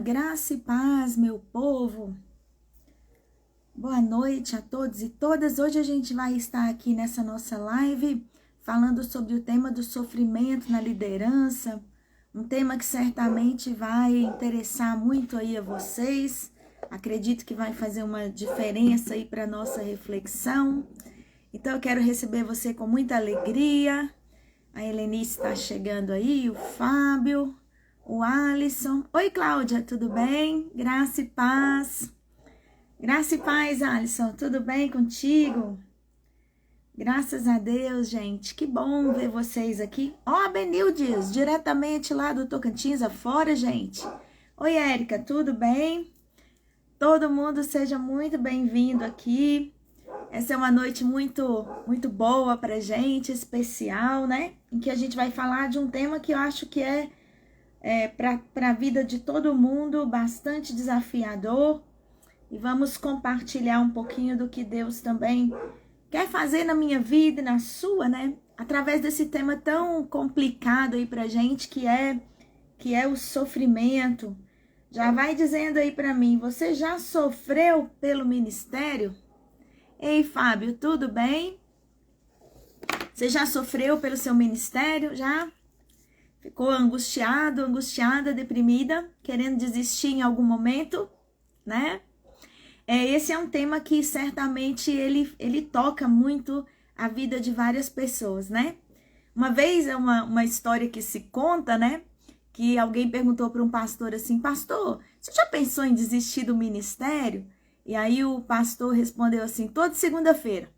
graça e paz, meu povo. Boa noite a todos e todas. Hoje a gente vai estar aqui nessa nossa live falando sobre o tema do sofrimento na liderança, um tema que certamente vai interessar muito aí a vocês. Acredito que vai fazer uma diferença aí para nossa reflexão. Então eu quero receber você com muita alegria. A Helenice está chegando aí, o Fábio, o Alisson. Oi, Cláudia, tudo bem? Graça e paz. Graça e paz, Alisson, tudo bem contigo? Graças a Deus, gente. Que bom ver vocês aqui. Ó, Benildes, diretamente lá do Tocantins afora, gente. Oi, Érica, tudo bem? Todo mundo seja muito bem-vindo aqui. Essa é uma noite muito boa pra gente, especial, né? Em que a gente vai falar de um tema que eu acho que é para a vida de todo mundo bastante desafiador. E vamos compartilhar um pouquinho do que Deus também quer fazer na minha vida e na sua, né? Através desse tema tão complicado aí pra gente, que é o sofrimento. Já vai dizendo aí pra mim, você já sofreu pelo ministério? Ei, Fábio, tudo bem? Você já sofreu pelo seu ministério? Já? Ficou angustiado, angustiada, deprimida, querendo desistir em algum momento, né? Esse é um tema que certamente ele toca muito a vida de várias pessoas, né? Uma vez é uma história que se conta, né? Que alguém perguntou para um pastor assim, pastor, você já pensou em desistir do ministério? E aí o pastor respondeu assim, toda segunda-feira,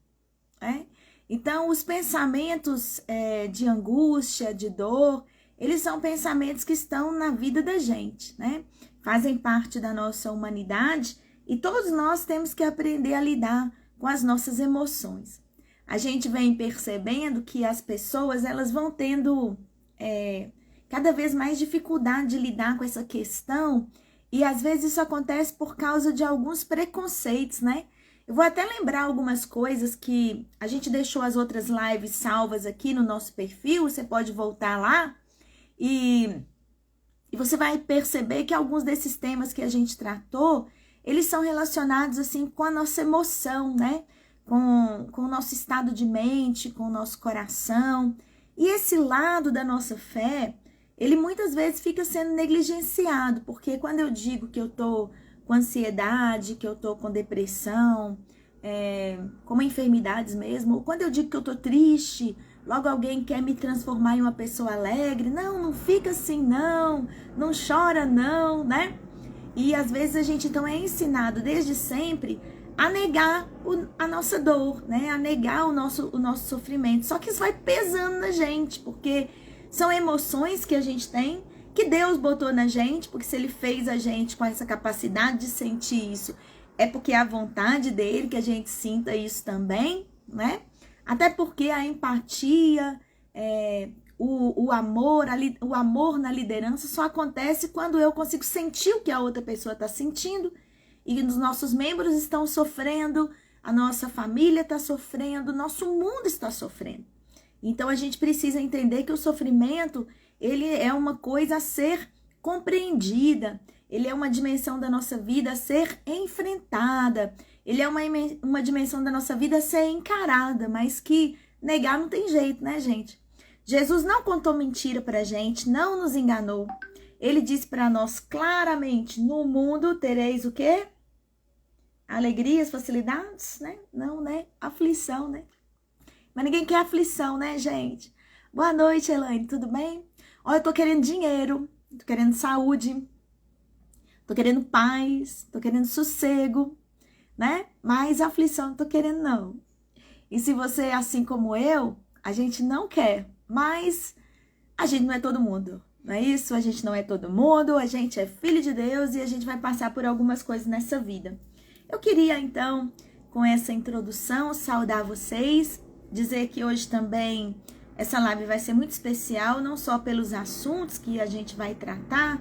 né? Então os pensamentos de angústia, de dor, eles são pensamentos que estão na vida da gente, né? Fazem parte da nossa humanidade e todos nós temos que aprender a lidar com as nossas emoções. A gente vem percebendo que as pessoas, elas vão tendo cada vez mais dificuldade de lidar com essa questão e às vezes isso acontece por causa de alguns preconceitos, né? Eu vou até lembrar algumas coisas que a gente deixou as outras lives salvas aqui no nosso perfil, você pode voltar lá e você vai perceber que alguns desses temas que a gente tratou, eles são relacionados assim com a nossa emoção, né? Com o nosso estado de mente, com o nosso coração. E esse lado da nossa fé, ele muitas vezes fica sendo negligenciado, porque quando eu digo que eu tô com ansiedade, que eu tô com depressão, como enfermidades mesmo, ou quando eu digo que eu tô triste, logo alguém quer me transformar em uma pessoa alegre, não fica assim não chora não, né? E às vezes a gente então é ensinado desde sempre a negar a nossa dor, né? A negar o nosso sofrimento, só que isso vai pesando na gente, porque são emoções que a gente tem, que Deus botou na gente, porque se Ele fez a gente com essa capacidade de sentir isso, é porque é a vontade dEle que a gente sinta isso também, né? Até porque a empatia, o amor na liderança só acontece quando eu consigo sentir o que a outra pessoa está sentindo e os nossos membros estão sofrendo, a nossa família está sofrendo, o nosso mundo está sofrendo. Então a gente precisa entender que o sofrimento, ele é uma coisa a ser compreendida, ele é uma dimensão da nossa vida a ser enfrentada, ele é uma dimensão da nossa vida a ser encarada, mas que negar não tem jeito, né, gente? Jesus não contou mentira pra gente, não nos enganou. Ele disse para nós claramente, no mundo tereis o quê? Alegrias, facilidades, né? Não, né? Aflição, né? Mas ninguém quer aflição, né, gente? Boa noite, Elaine, tudo bem? Olha, eu tô querendo dinheiro, tô querendo saúde, tô querendo paz, tô querendo sossego, né? Mas aflição não tô querendo, não. E se você é assim como eu, a gente não quer, mas a gente não é todo mundo, não é isso? A gente não é todo mundo, a gente é filho de Deus e a gente vai passar por algumas coisas nessa vida. Eu queria, então, com essa introdução, saudar vocês, dizer que hoje também essa live vai ser muito especial, não só pelos assuntos que a gente vai tratar,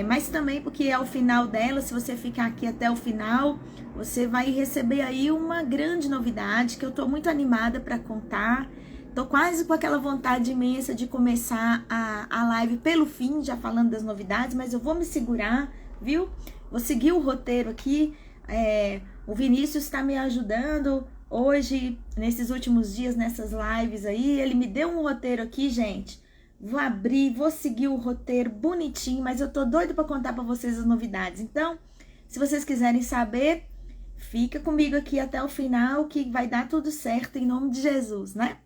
mas também porque ao final dela, se você ficar aqui até o final, você vai receber aí uma grande novidade que eu tô muito animada para contar. Tô quase com aquela vontade imensa de começar a live pelo fim, já falando das novidades, mas eu vou me segurar viu? Vou seguir o roteiro aqui. O Vinícius está me ajudando hoje, nesses últimos dias, nessas lives aí. Ele me deu um roteiro aqui, gente. Vou abrir, vou seguir o roteiro bonitinho, mas eu tô doido para contar para vocês as novidades. Então, se vocês quiserem saber, fica comigo aqui até o final, que vai dar tudo certo em nome de Jesus, né?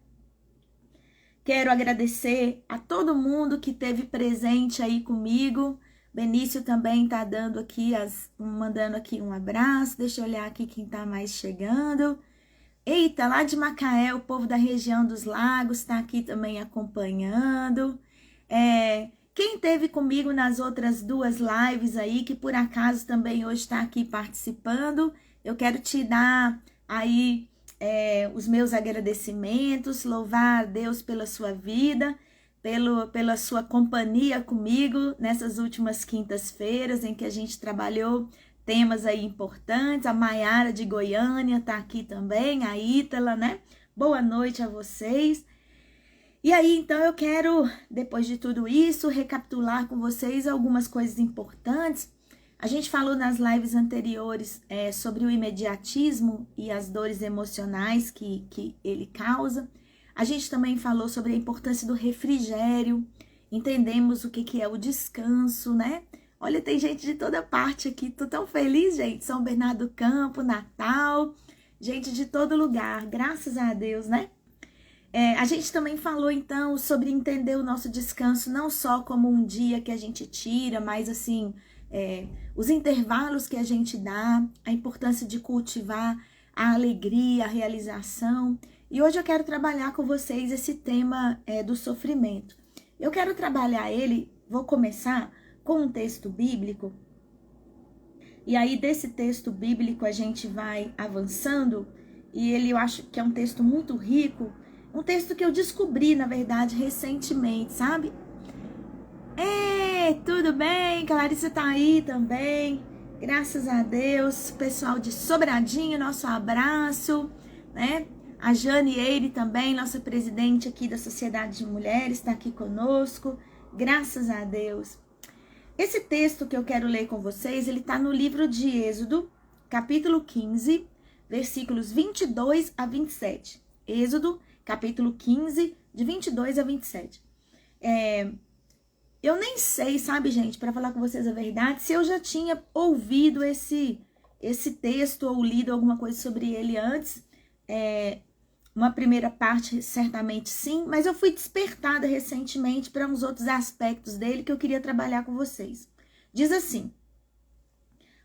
Quero agradecer a todo mundo que esteve presente aí comigo. Benício também tá dando aqui, mandando aqui um abraço. Deixa eu olhar aqui quem tá mais chegando. Eita, lá de Macaé, o povo da região dos lagos tá aqui também acompanhando. Quem esteve comigo nas outras 2 lives aí, que por acaso também hoje está aqui participando, eu quero te dar aí os meus agradecimentos, louvar a Deus pela sua vida, pela sua companhia comigo nessas últimas quintas-feiras em que a gente trabalhou temas aí importantes. A Maiara de Goiânia tá aqui também, a Ítala, né? Boa noite a vocês. E aí, então, eu quero, depois de tudo isso, recapitular com vocês algumas coisas importantes. A gente falou nas lives anteriores sobre o imediatismo e as dores emocionais que ele causa. A gente também falou sobre a importância do refrigério. Entendemos o que é o descanso, né? Olha, tem gente de toda parte aqui. Tô tão feliz, gente. São Bernardo do Campo, Natal. Gente de todo lugar. Graças a Deus, né? A gente também falou, então, sobre entender o nosso descanso não só como um dia que a gente tira, mas, assim, os intervalos que a gente dá, a importância de cultivar a alegria, a realização. E hoje eu quero trabalhar com vocês esse tema do sofrimento. Eu quero trabalhar ele, vou começar com um texto bíblico. E aí, desse texto bíblico, a gente vai avançando. E ele, eu acho que é um texto muito rico. Um texto que eu descobri, na verdade, recentemente, sabe? Tudo bem? Clarissa tá aí também. Graças a Deus. Pessoal de Sobradinho, nosso abraço, né? A Jane Eire também, nossa presidente aqui da Sociedade de Mulheres, está aqui conosco. Graças a Deus. Esse texto que eu quero ler com vocês, ele tá no livro de Êxodo, capítulo 15, versículos 22 a 27. Êxodo, capítulo 15, de 22 a 27. Eu nem sei, sabe, gente, para falar com vocês a verdade, se eu já tinha ouvido esse texto ou lido alguma coisa sobre ele antes. Uma primeira parte, certamente sim, mas eu fui despertada recentemente para uns outros aspectos dele que eu queria trabalhar com vocês. Diz assim: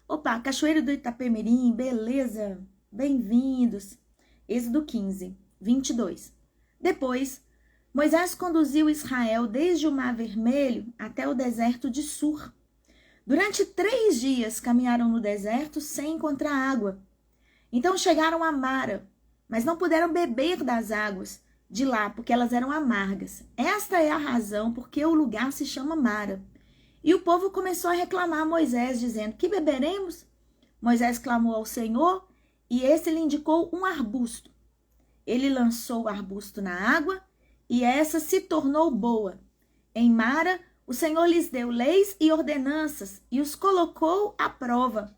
opa, Cachoeiro do Itapemirim, beleza? Bem-vindos. Êxodo 15, 22. Depois, Moisés conduziu Israel desde o Mar Vermelho até o deserto de Sur. Durante 3 dias caminharam no deserto sem encontrar água. Então chegaram a Mara, mas não puderam beber das águas de lá, porque elas eram amargas. Esta é a razão porque o lugar se chama Mara. E o povo começou a reclamar a Moisés, dizendo: que beberemos? Moisés clamou ao Senhor, e esse lhe indicou um arbusto. Ele lançou o arbusto na água, e essa se tornou boa. Em Mara, o Senhor lhes deu leis e ordenanças, e os colocou à prova,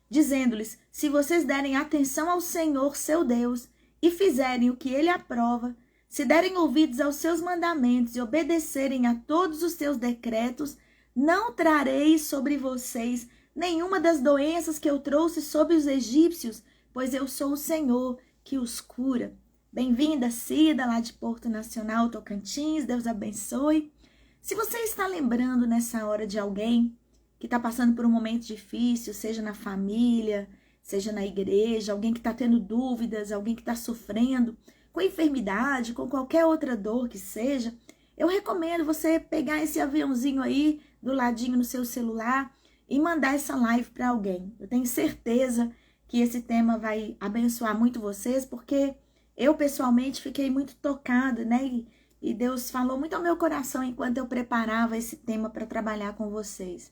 dizendo-lhes: se vocês derem atenção ao Senhor, seu Deus, e fizerem o que ele aprova, se derem ouvidos aos seus mandamentos e obedecerem a todos os seus decretos, não trarei sobre vocês nenhuma das doenças que eu trouxe sobre os egípcios, pois eu sou o Senhor que os cura. Bem-vinda, Cida, lá de Porto Nacional, Tocantins, Deus abençoe. Se você está lembrando nessa hora de alguém que está passando por um momento difícil, seja na família, seja na igreja, alguém que está tendo dúvidas, alguém que está sofrendo com enfermidade, com qualquer outra dor que seja, eu recomendo você pegar esse aviãozinho aí do ladinho no seu celular e mandar essa live para alguém. Eu tenho certeza que esse tema vai abençoar muito vocês, porque eu pessoalmente fiquei muito tocada, né? E Deus falou muito ao meu coração enquanto eu preparava esse tema para trabalhar com vocês.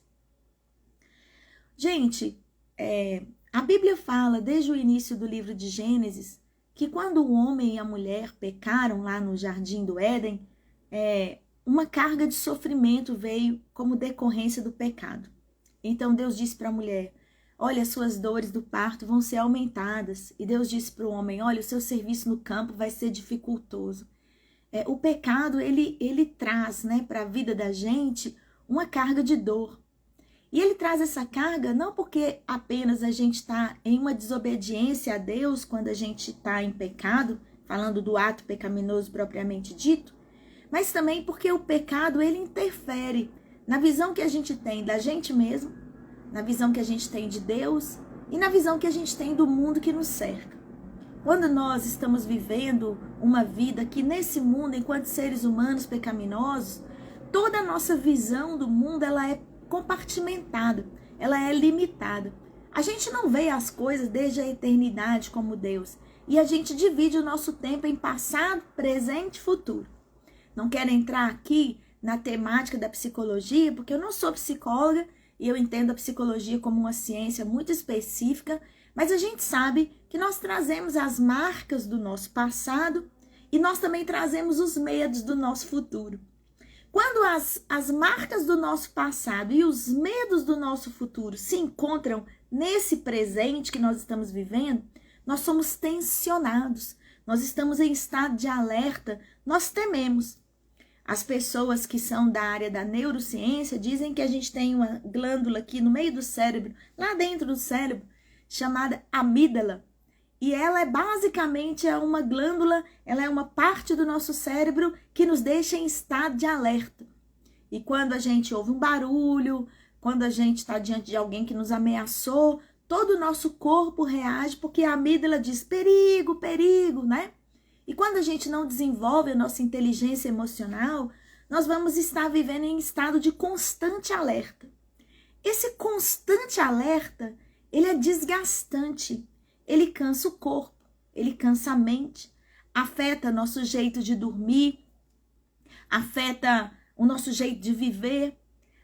Gente, a Bíblia fala desde o início do livro de Gênesis que quando o homem e a mulher pecaram lá no Jardim do Éden, uma carga de sofrimento veio como decorrência do pecado. Então Deus disse para a mulher: olha, as suas dores do parto vão ser aumentadas. E Deus disse para o homem: olha, o seu serviço no campo vai ser dificultoso. O pecado, ele traz, né, para a vida da gente uma carga de dor. E ele traz essa carga não porque apenas a gente está em uma desobediência a Deus quando a gente está em pecado, falando do ato pecaminoso propriamente dito, mas também porque o pecado, ele interfere na visão que a gente tem da gente mesmo, na visão que a gente tem de Deus e na visão que a gente tem do mundo que nos cerca. Quando nós estamos vivendo uma vida que nesse mundo, enquanto seres humanos pecaminosos, toda a nossa visão do mundo, ela é compartimentada, ela é limitada. A gente não vê as coisas desde a eternidade como Deus. E a gente divide o nosso tempo em passado, presente e futuro. Não quero entrar aqui na temática da psicologia, porque eu não sou psicóloga e eu entendo a psicologia como uma ciência muito específica, mas a gente sabe que nós trazemos as marcas do nosso passado e nós também trazemos os medos do nosso futuro. Quando as marcas do nosso passado e os medos do nosso futuro se encontram nesse presente que nós estamos vivendo, nós somos tensionados, nós estamos em estado de alerta, nós tememos. As pessoas que são da área da neurociência dizem que a gente tem uma glândula aqui no meio do cérebro, lá dentro do cérebro, chamada amígdala. E ela é basicamente uma glândula, ela é uma parte do nosso cérebro que nos deixa em estado de alerta. E quando a gente ouve um barulho, quando a gente está diante de alguém que nos ameaçou, todo o nosso corpo reage porque a amígdala diz perigo, perigo, né? E quando a gente não desenvolve a nossa inteligência emocional, nós vamos estar vivendo em estado de constante alerta. Esse constante alerta, ele é desgastante. Ele cansa o corpo, ele cansa a mente, afeta nosso jeito de dormir, afeta o nosso jeito de viver,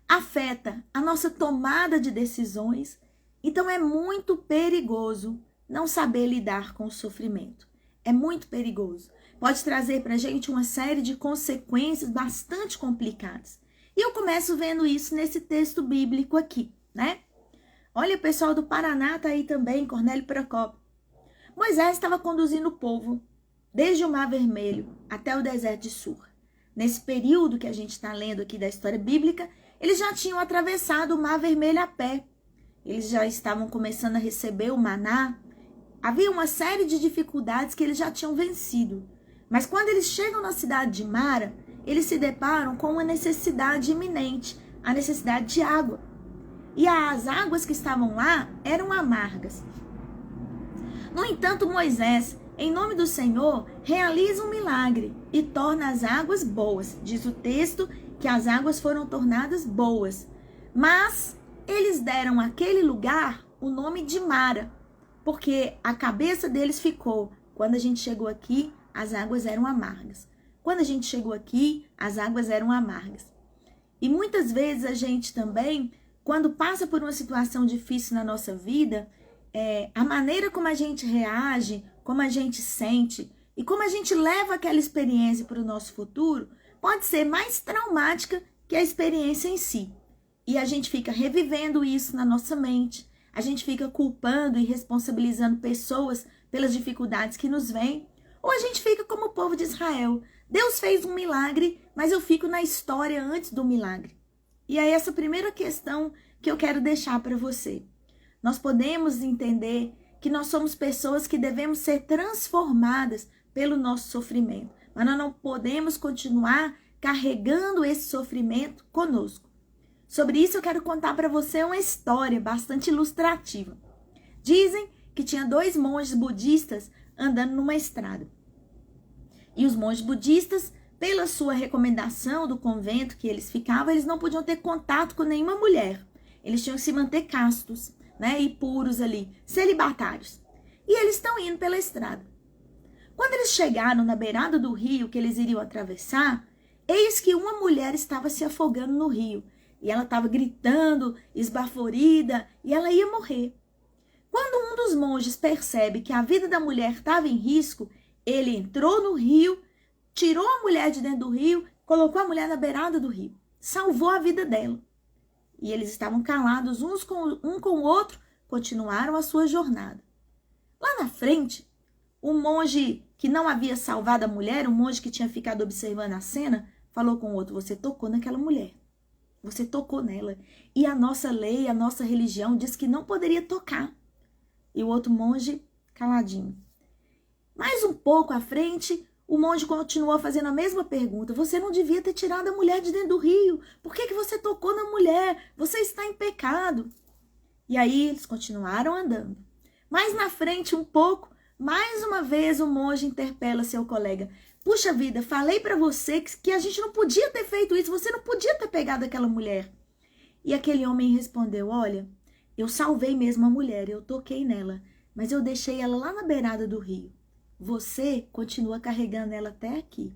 afeta a nossa tomada de decisões. Então é muito perigoso não saber lidar com o sofrimento. É muito perigoso. Pode trazer para a gente uma série de consequências bastante complicadas. E eu começo vendo isso nesse texto bíblico aqui, né? Olha, o pessoal do Paraná tá aí também, Cornélio Procópio. Moisés estava conduzindo o povo desde o Mar Vermelho até o deserto de Sur. Nesse período que a gente está lendo aqui da história bíblica, eles já tinham atravessado o Mar Vermelho a pé. Eles já estavam começando a receber o maná. Havia uma série de dificuldades que eles já tinham vencido. Mas quando eles chegam na cidade de Mara, eles se deparam com uma necessidade iminente, a necessidade de água. E as águas que estavam lá eram amargas. No entanto, Moisés, em nome do Senhor, realiza um milagre e torna as águas boas. Diz o texto que as águas foram tornadas boas. Mas eles deram àquele lugar o nome de Mara, porque a cabeça deles ficou: quando a gente chegou aqui, as águas eram amargas. Quando a gente chegou aqui, as águas eram amargas. E muitas vezes a gente também, quando passa por uma situação difícil na nossa vida, a maneira como a gente reage, como a gente sente e como a gente leva aquela experiência para o nosso futuro, pode ser mais traumática que a experiência em si. E a gente fica revivendo isso na nossa mente, a gente fica culpando e responsabilizando pessoas pelas dificuldades que nos vêm, ou a gente fica como o povo de Israel. Deus fez um milagre, mas eu fico na história antes do milagre. E é essa primeira questão que eu quero deixar para você. Nós podemos entender que nós somos pessoas que devemos ser transformadas pelo nosso sofrimento, mas nós não podemos continuar carregando esse sofrimento conosco. Sobre isso eu quero contar para você uma história bastante ilustrativa. Dizem que tinha 2 monges budistas andando numa estrada. E os monges budistas, pela sua recomendação do convento que eles ficavam, eles não podiam ter contato com nenhuma mulher. Eles tinham que se manter castos, né, e puros ali, celibatários. E eles estão indo pela estrada. Quando eles chegaram na beirada do rio que eles iriam atravessar, eis que uma mulher estava se afogando no rio. E ela estava gritando, esbaforida, e ela ia morrer. Quando um dos monges percebe que a vida da mulher estava em risco, ele entrou no rio, tirou a mulher de dentro do rio, colocou a mulher na beirada do rio, salvou a vida dela. e eles estavam calados um com o outro, continuaram a sua jornada. Lá na frente, o monge que não havia salvado a mulher, o monge que tinha ficado observando a cena, falou com o outro: você tocou naquela mulher, você tocou nela, e a nossa lei, a nossa religião diz que não poderia tocar. E o outro monge caladinho. Mais um pouco à frente, o monge continuou fazendo a mesma pergunta: você não devia ter tirado a mulher de dentro do rio, por que você tocou na mulher? Você está em pecado. E aí eles continuaram andando. Mais na frente um pouco, mais uma vez o monge interpela seu colega: puxa vida, falei para você que a gente não podia ter feito isso, você não podia ter pegado aquela mulher. E aquele homem respondeu: olha, eu salvei mesmo a mulher, eu toquei nela, mas eu deixei ela lá na beirada do rio. Você continua carregando ela até aqui.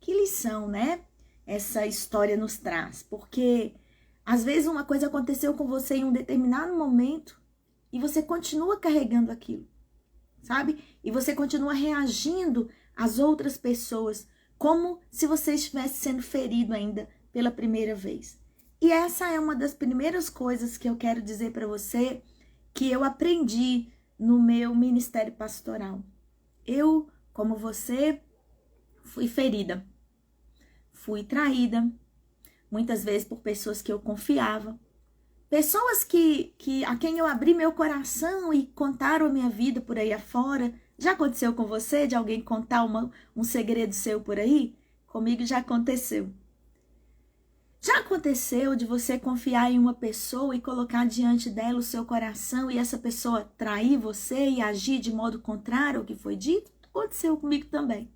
Que lição, né? Essa história nos traz, porque às vezes uma coisa aconteceu com você em um determinado momento e você continua carregando aquilo, sabe? E você continua reagindo às outras pessoas como se você estivesse sendo ferido ainda pela primeira vez. E essa é uma das primeiras coisas que eu quero dizer para você que eu aprendi no meu ministério pastoral. Eu, como você, fui ferida, fui traída, muitas vezes por pessoas que eu confiava, pessoas a quem eu abri meu coração e contaram a minha vida por aí afora. Já aconteceu com você de alguém contar um segredo seu por aí? Comigo já aconteceu. Já aconteceu de você confiar em uma pessoa e colocar diante dela o seu coração e essa pessoa trair você e agir de modo contrário ao que foi dito? Aconteceu comigo também.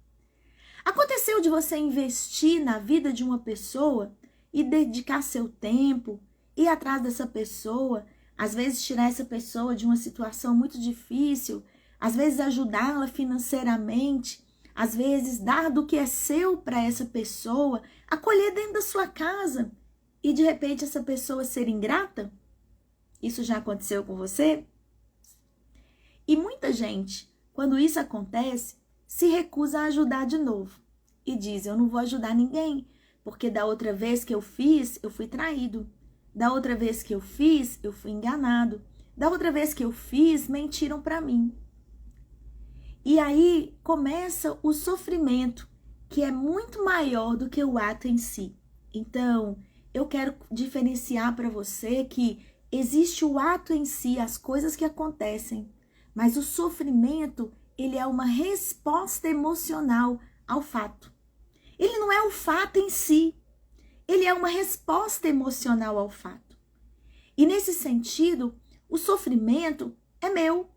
Aconteceu de você investir na vida de uma pessoa e dedicar seu tempo, ir atrás dessa pessoa, às vezes tirar essa pessoa de uma situação muito difícil, às vezes ajudá-la financeiramente, às vezes dar do que é seu para essa pessoa, acolher dentro da sua casa e de repente essa pessoa ser ingrata? Isso já aconteceu com você? E muita gente, quando isso acontece, se recusa a ajudar de novo e diz: eu não vou ajudar ninguém, porque da outra vez que eu fiz, eu fui traído. Da outra vez que eu fiz, eu fui enganado. Da outra vez que eu fiz, mentiram para mim. E aí começa o sofrimento, que é muito maior do que o ato em si. Então, eu quero diferenciar para você que existe o ato em si, as coisas que acontecem, mas o sofrimento, ele é uma resposta emocional ao fato. Ele não é o fato em si, ele é uma resposta emocional ao fato. E nesse sentido, o sofrimento é meu.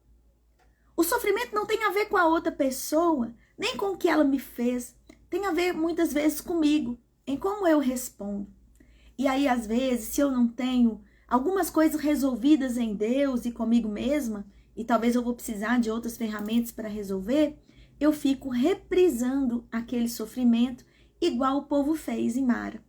O sofrimento não tem a ver com a outra pessoa, nem com o que ela me fez. Tem a ver muitas vezes comigo, em como eu respondo. E aí, às vezes, se eu não tenho algumas coisas resolvidas em Deus e comigo mesma, e talvez eu vou precisar de outras ferramentas para resolver, eu fico reprisando aquele sofrimento, igual o povo fez em Mara.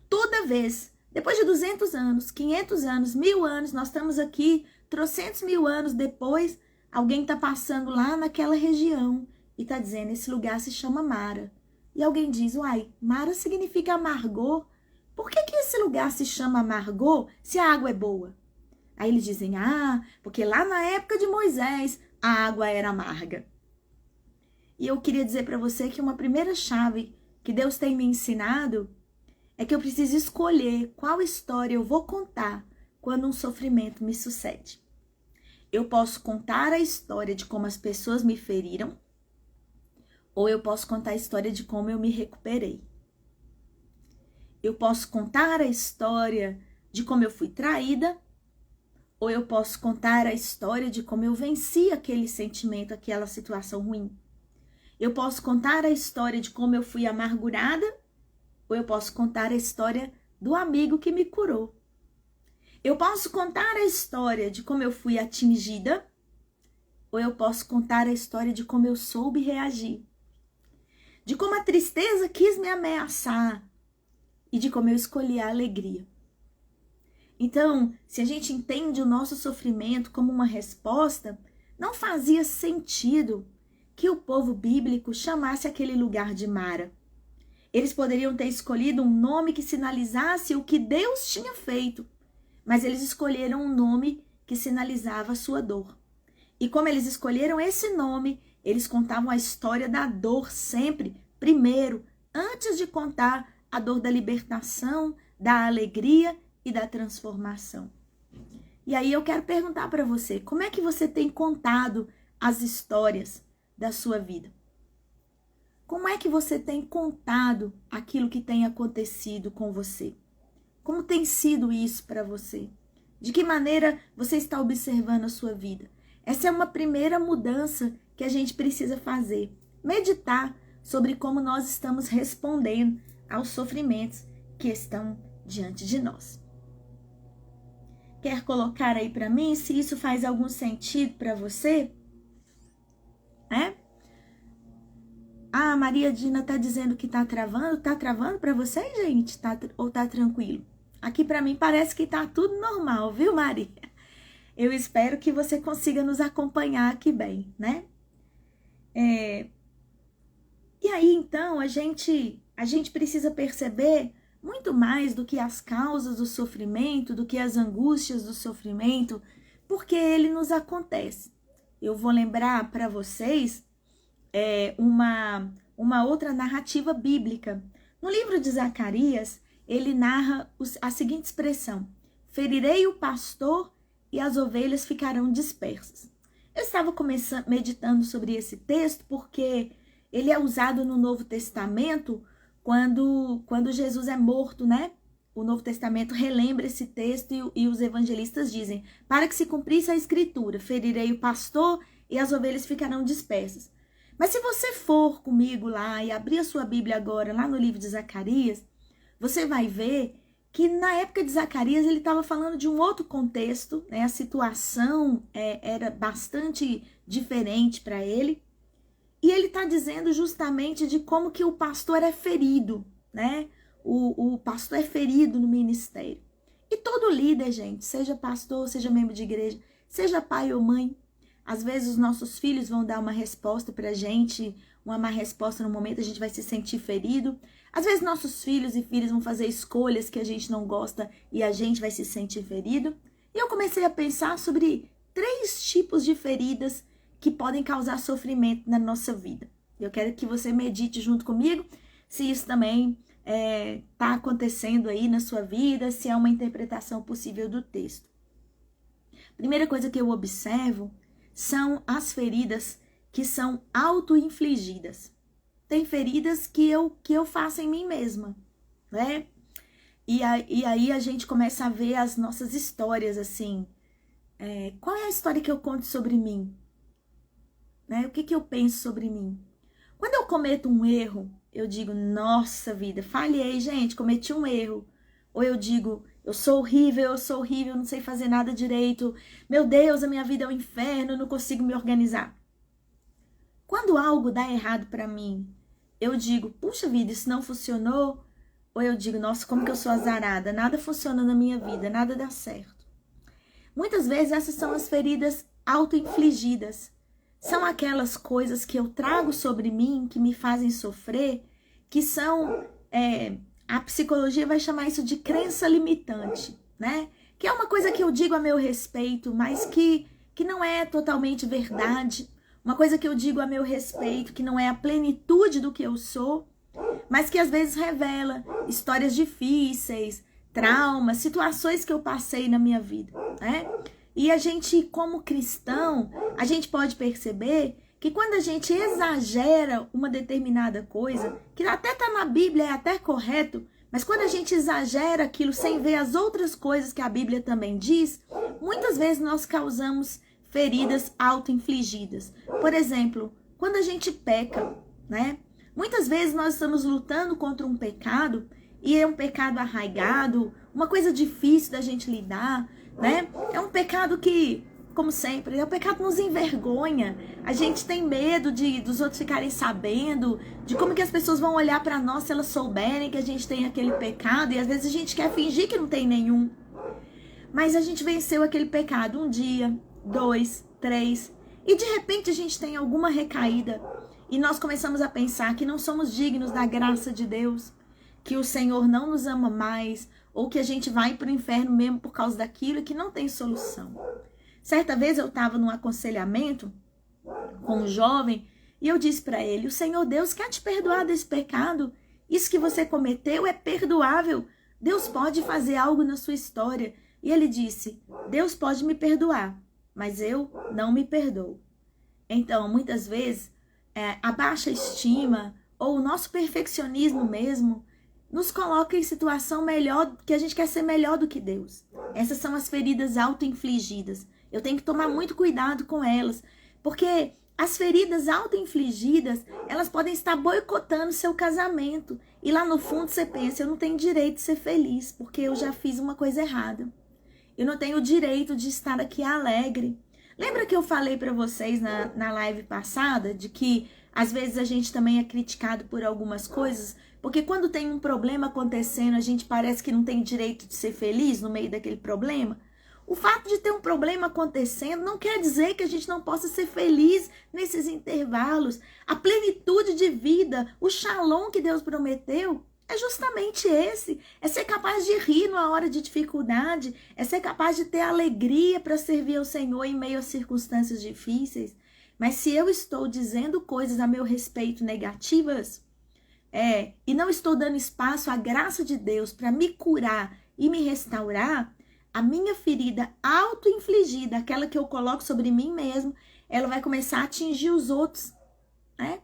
Toda vez, depois de 200 anos, 500 anos, 1000 anos, nós estamos aqui, trocentos mil anos depois, alguém está passando lá naquela região e está dizendo: esse lugar se chama Mara. E alguém diz: uai, Mara significa amargor. Por que esse lugar se chama amargor se a água é boa? Aí eles dizem: ah, porque lá na época de Moisés a água era amarga. E eu queria dizer para você que uma primeira chave que Deus tem me ensinado é que eu preciso escolher qual história eu vou contar quando um sofrimento me sucede. Eu posso contar a história de como as pessoas me feriram, ou eu posso contar a história de como eu me recuperei. Eu posso contar a história de como eu fui traída, ou eu posso contar a história de como eu venci aquele sentimento, aquela situação ruim. Eu posso contar a história de como eu fui amargurada, ou eu posso contar a história do amigo que me curou. Eu posso contar a história de como eu fui atingida, ou eu posso contar a história de como eu soube reagir. De como a tristeza quis me ameaçar e de como eu escolhi a alegria. Então, se a gente entende o nosso sofrimento como uma resposta, não fazia sentido que o povo bíblico chamasse aquele lugar de Mara. Eles poderiam ter escolhido um nome que sinalizasse o que Deus tinha feito, mas eles escolheram um nome que sinalizava a sua dor. E como eles escolheram esse nome, eles contavam a história da dor sempre, primeiro, antes de contar a dor da libertação, da alegria e da transformação. E aí eu quero perguntar para você, como é que você tem contado as histórias da sua vida? Como é que você tem contado aquilo que tem acontecido com você? Como tem sido isso para você? De que maneira você está observando a sua vida? Essa é uma primeira mudança que a gente precisa fazer. Meditar sobre como nós estamos respondendo aos sofrimentos que estão diante de nós. Quer colocar aí para mim se isso faz algum sentido para você? A Maria Dina tá dizendo que tá travando. Tá travando para vocês, gente? Ou tá tranquilo? Aqui para mim parece que tá tudo normal, viu, Maria? Eu espero que você consiga nos acompanhar aqui bem, né? E aí, então, a gente precisa perceber muito mais do que as causas do sofrimento, do que as angústias do sofrimento, porque ele nos acontece. Eu vou lembrar para vocês uma outra narrativa bíblica. No livro de Zacarias, ele narra a seguinte expressão: ferirei o pastor e as ovelhas ficarão dispersas. Eu estava meditando sobre esse texto porque ele é usado no Novo Testamento quando Jesus é morto, né? O Novo Testamento relembra esse texto e os evangelistas dizem: para que se cumprisse a escritura, ferirei o pastor e as ovelhas ficarão dispersas. Mas se você for comigo lá e abrir a sua Bíblia agora, lá no livro de Zacarias, você vai ver que na época de Zacarias ele estava falando de um outro contexto, né? A situação era bastante diferente para ele. E ele está dizendo justamente de como que o pastor é ferido, né? O pastor é ferido no ministério. E todo líder, gente, seja pastor, seja membro de igreja, seja pai ou mãe, às vezes os nossos filhos vão dar uma resposta pra gente, uma má resposta no momento, a gente vai se sentir ferido. Às vezes nossos filhos e filhas vão fazer escolhas que a gente não gosta e a gente vai se sentir ferido. E eu comecei a pensar sobre 3 tipos de feridas que podem causar sofrimento na nossa vida. Eu quero que você medite junto comigo se isso também está acontecendo aí na sua vida, se é uma interpretação possível do texto. Primeira coisa que eu observo são as feridas que são auto-infligidas. Tem feridas que eu faço em mim mesma, né? E aí a gente começa a ver as nossas histórias, assim. Qual é a história que eu conto sobre mim? Né? O que eu penso sobre mim? Quando eu cometo um erro, eu digo, nossa vida, falhei, gente, cometi um erro. Ou eu digo, eu sou horrível, não sei fazer nada direito. Meu Deus, a minha vida é um inferno, eu não consigo me organizar. Quando algo dá errado para mim, eu digo, puxa vida, isso não funcionou. Ou eu digo, nossa, como que eu sou azarada, nada funciona na minha vida, nada dá certo. Muitas vezes essas são as feridas auto-infligidas. São aquelas coisas que eu trago sobre mim, que me fazem sofrer, que são, a psicologia vai chamar isso de crença limitante, né? Que é uma coisa que eu digo a meu respeito, mas que não é totalmente verdade. Uma coisa que eu digo a meu respeito, que não é a plenitude do que eu sou, mas que às vezes revela histórias difíceis, traumas, situações que eu passei na minha vida, né? E a gente, como cristão, a gente pode perceber que quando a gente exagera uma determinada coisa, que até está na Bíblia, é até correto, mas quando a gente exagera aquilo sem ver as outras coisas que a Bíblia também diz, muitas vezes nós causamos feridas auto-infligidas. Por exemplo, quando a gente peca, né? Muitas vezes nós estamos lutando contra um pecado e é um pecado arraigado, uma coisa difícil da gente lidar, né? É um pecado que, como sempre, é um pecado que nos envergonha. A gente tem medo dos outros ficarem sabendo, de como que as pessoas vão olhar para nós se elas souberem que a gente tem aquele pecado, e às vezes a gente quer fingir que não tem nenhum. Mas a gente venceu aquele pecado 1 dia, 2, 3, e de repente a gente tem alguma recaída. e nós começamos a pensar que não somos dignos da graça de Deus, que o Senhor não nos ama mais, ou que a gente vai para o inferno mesmo por causa daquilo e que não tem solução. Certa vez eu estava num aconselhamento com um jovem e eu disse para ele: o Senhor Deus quer te perdoar desse pecado. Isso que você cometeu é perdoável. Deus pode fazer algo na sua história. E ele disse: Deus pode me perdoar, mas eu não me perdoo. Então, muitas vezes, a baixa estima ou o nosso perfeccionismo mesmo nos coloca em situação melhor, que a gente quer ser melhor do que Deus. Essas são as feridas auto-infligidas. Eu tenho que tomar muito cuidado com elas, porque as feridas auto-infligidas, elas podem estar boicotando seu casamento. E lá no fundo você pensa: eu não tenho direito de ser feliz, porque eu já fiz uma coisa errada. Eu não tenho o direito de estar aqui alegre. Lembra que eu falei para vocês na live passada, de que às vezes a gente também é criticado por algumas coisas, porque quando tem um problema acontecendo, a gente parece que não tem direito de ser feliz no meio daquele problema? O fato de ter um problema acontecendo não quer dizer que a gente não possa ser feliz nesses intervalos. A plenitude de vida, o shalom que Deus prometeu, é justamente esse. É ser capaz de rir numa hora de dificuldade, é ser capaz de ter alegria para servir ao Senhor em meio a circunstâncias difíceis. Mas se eu estou dizendo coisas a meu respeito negativas, e não estou dando espaço à graça de Deus para me curar e me restaurar, a minha ferida auto-infligida, aquela que eu coloco sobre mim mesmo, ela vai começar a atingir os outros, né?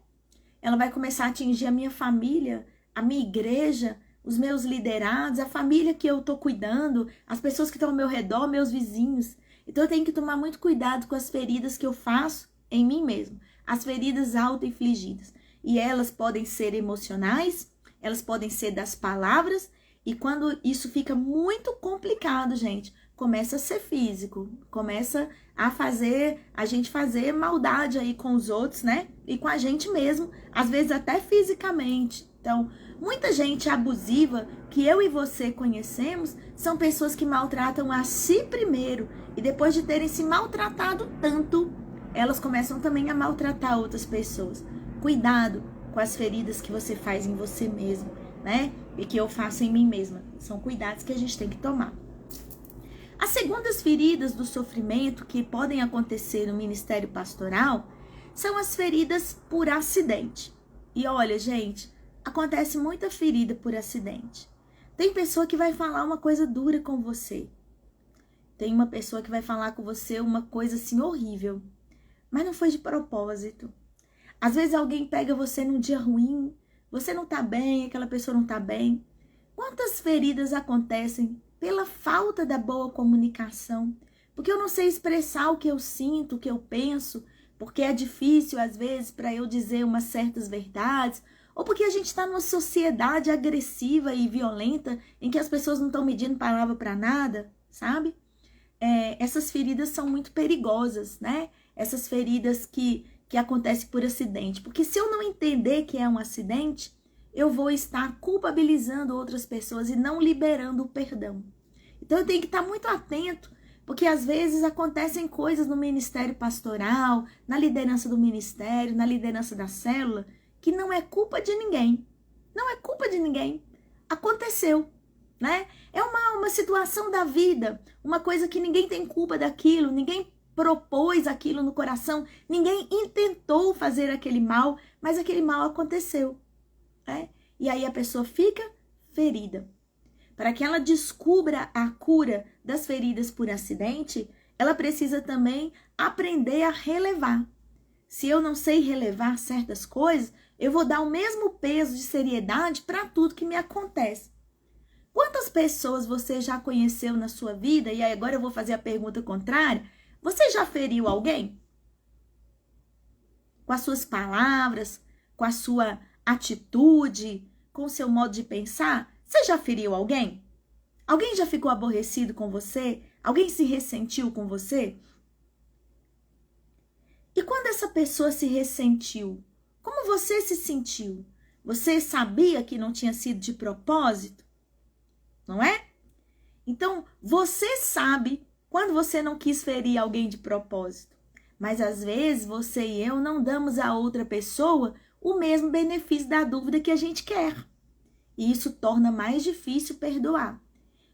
Ela vai começar a atingir a minha família, a minha igreja, os meus liderados, a família que eu estou cuidando, as pessoas que estão ao meu redor, meus vizinhos. Então eu tenho que tomar muito cuidado com as feridas que eu faço em mim mesmo, as feridas auto-infligidas. E elas podem ser emocionais, elas podem ser das palavras, e quando isso fica muito complicado, gente, começa a ser físico, começa a gente fazer maldade aí com os outros, né? E com a gente mesmo, às vezes até fisicamente. Então, muita gente abusiva que eu e você conhecemos são pessoas que maltratam a si primeiro e depois de terem se maltratado tanto, elas começam também a maltratar outras pessoas. Cuidado com as feridas que você faz em você mesmo, né? E que eu faço em mim mesma. São cuidados que a gente tem que tomar. As segundas feridas do sofrimento que podem acontecer no ministério pastoral são as feridas por acidente. E olha, gente, acontece muita ferida por acidente. Tem pessoa que vai falar uma coisa dura com você. Tem uma pessoa que vai falar com você uma coisa assim horrível. Mas não foi de propósito. Às vezes alguém pega você num dia ruim, você não tá bem, aquela pessoa não tá bem. Quantas feridas acontecem pela falta da boa comunicação? Porque eu não sei expressar o que eu sinto, o que eu penso, porque é difícil às vezes para eu dizer umas certas verdades, ou porque a gente está numa sociedade agressiva e violenta em que as pessoas não estão medindo palavra para nada, sabe? Essas feridas são muito perigosas, né? Essas feridas que acontecem por acidente. Porque se eu não entender que é um acidente, eu vou estar culpabilizando outras pessoas e não liberando o perdão. Então eu tenho que estar muito atento, porque às vezes acontecem coisas no ministério pastoral, na liderança do ministério, na liderança da célula, que não é culpa de ninguém. Não é culpa de ninguém. Aconteceu, né? É uma situação da vida, uma coisa que ninguém tem culpa daquilo, ninguém propôs aquilo no coração, ninguém intentou fazer aquele mal, mas aquele mal aconteceu, né? E aí a pessoa fica ferida. Para que ela descubra a cura das feridas por acidente, ela precisa também aprender a relevar. Se eu não sei relevar certas coisas, eu vou dar o mesmo peso de seriedade para tudo que me acontece. Quantas pessoas você já conheceu na sua vida? E aí agora eu vou fazer a pergunta contrária. Você já feriu alguém? Com as suas palavras, com a sua atitude, com o seu modo de pensar? Você já feriu alguém? Alguém já ficou aborrecido com você? Alguém se ressentiu com você? E quando essa pessoa se ressentiu, como você se sentiu? Você sabia que não tinha sido de propósito? Não é? Então, você sabe quando você não quis ferir alguém de propósito. Mas às vezes você e eu não damos à outra pessoa o mesmo benefício da dúvida que a gente quer. E isso torna mais difícil perdoar.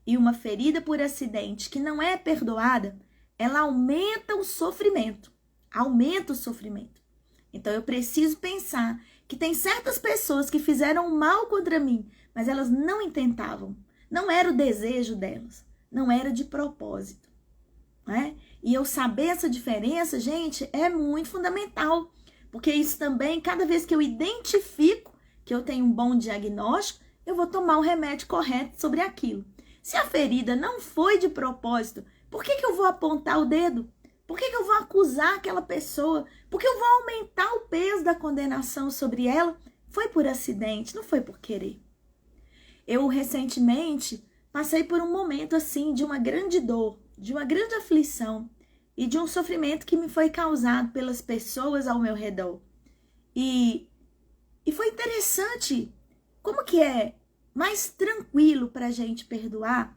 E uma ferida por acidente que não é perdoada, ela aumenta o sofrimento. Aumenta o sofrimento. Então eu preciso pensar que tem certas pessoas que fizeram mal contra mim, mas elas não intentavam. Não era o desejo delas. Não era de propósito. Né? E eu saber essa diferença, gente, é muito fundamental. Porque isso também, cada vez que eu identifico que eu tenho um bom diagnóstico, eu vou tomar o remédio correto sobre aquilo. Se a ferida não foi de propósito, por que eu vou apontar o dedo? Por que eu vou acusar aquela pessoa? Por que eu vou aumentar o peso da condenação sobre ela? Foi por acidente, não foi por querer. Eu recentemente passei por um momento assim de uma grande dor, de uma grande aflição e de um sofrimento que me foi causado pelas pessoas ao meu redor. E foi interessante como que é mais tranquilo para a gente perdoar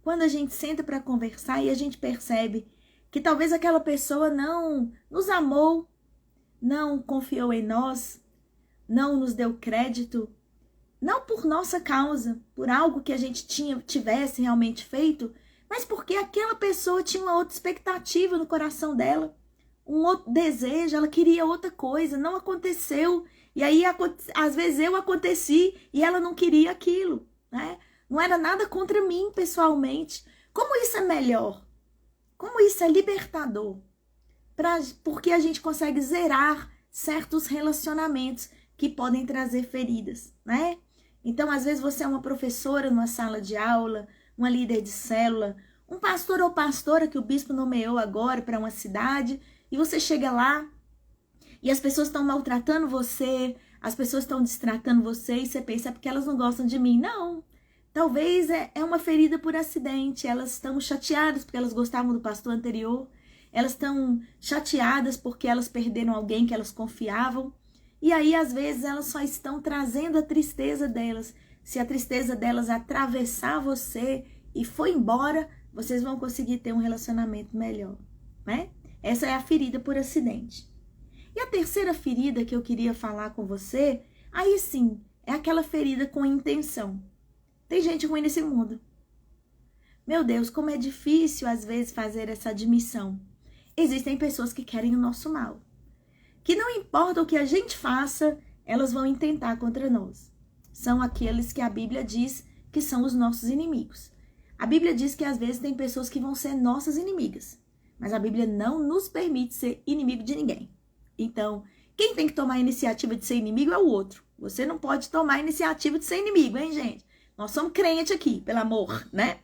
quando a gente senta para conversar e a gente percebe que talvez aquela pessoa não nos amou, não confiou em nós, não nos deu crédito, não por nossa causa, por algo que a gente tivesse realmente feito, mas porque aquela pessoa tinha uma outra expectativa no coração dela, um outro desejo, ela queria outra coisa, não aconteceu. E aí, às vezes eu aconteci e ela não queria aquilo, né? Não era nada contra mim pessoalmente. Como isso é melhor? Como isso é libertador? Porque a gente consegue zerar certos relacionamentos que podem trazer feridas, né? Então, às vezes você é uma professora numa sala de aula, uma líder de célula, um pastor ou pastora que o bispo nomeou agora para uma cidade, e você chega lá e as pessoas estão maltratando você, as pessoas estão destratando você e você pensa, é porque elas não gostam de mim. Não, talvez é uma ferida por acidente, elas estão chateadas porque elas gostavam do pastor anterior, elas estão chateadas porque elas perderam alguém que elas confiavam, e aí às vezes elas só estão trazendo a tristeza delas. Se a tristeza delas atravessar você e for embora, vocês vão conseguir ter um relacionamento melhor, né? Essa é a ferida por acidente. E a terceira ferida que eu queria falar com você, aí sim, é aquela ferida com intenção. Tem gente ruim nesse mundo. Meu Deus, como é difícil às vezes fazer essa admissão. Existem pessoas que querem o nosso mal. Que não importa o que a gente faça, elas vão intentar contra nós. São aqueles que a Bíblia diz que são os nossos inimigos. A Bíblia diz que às vezes tem pessoas que vão ser nossas inimigas. Mas a Bíblia não nos permite ser inimigo de ninguém. Então, quem tem que tomar a iniciativa de ser inimigo é o outro. Você não pode tomar a iniciativa de ser inimigo, hein, gente? Nós somos crentes aqui, pelo amor, né?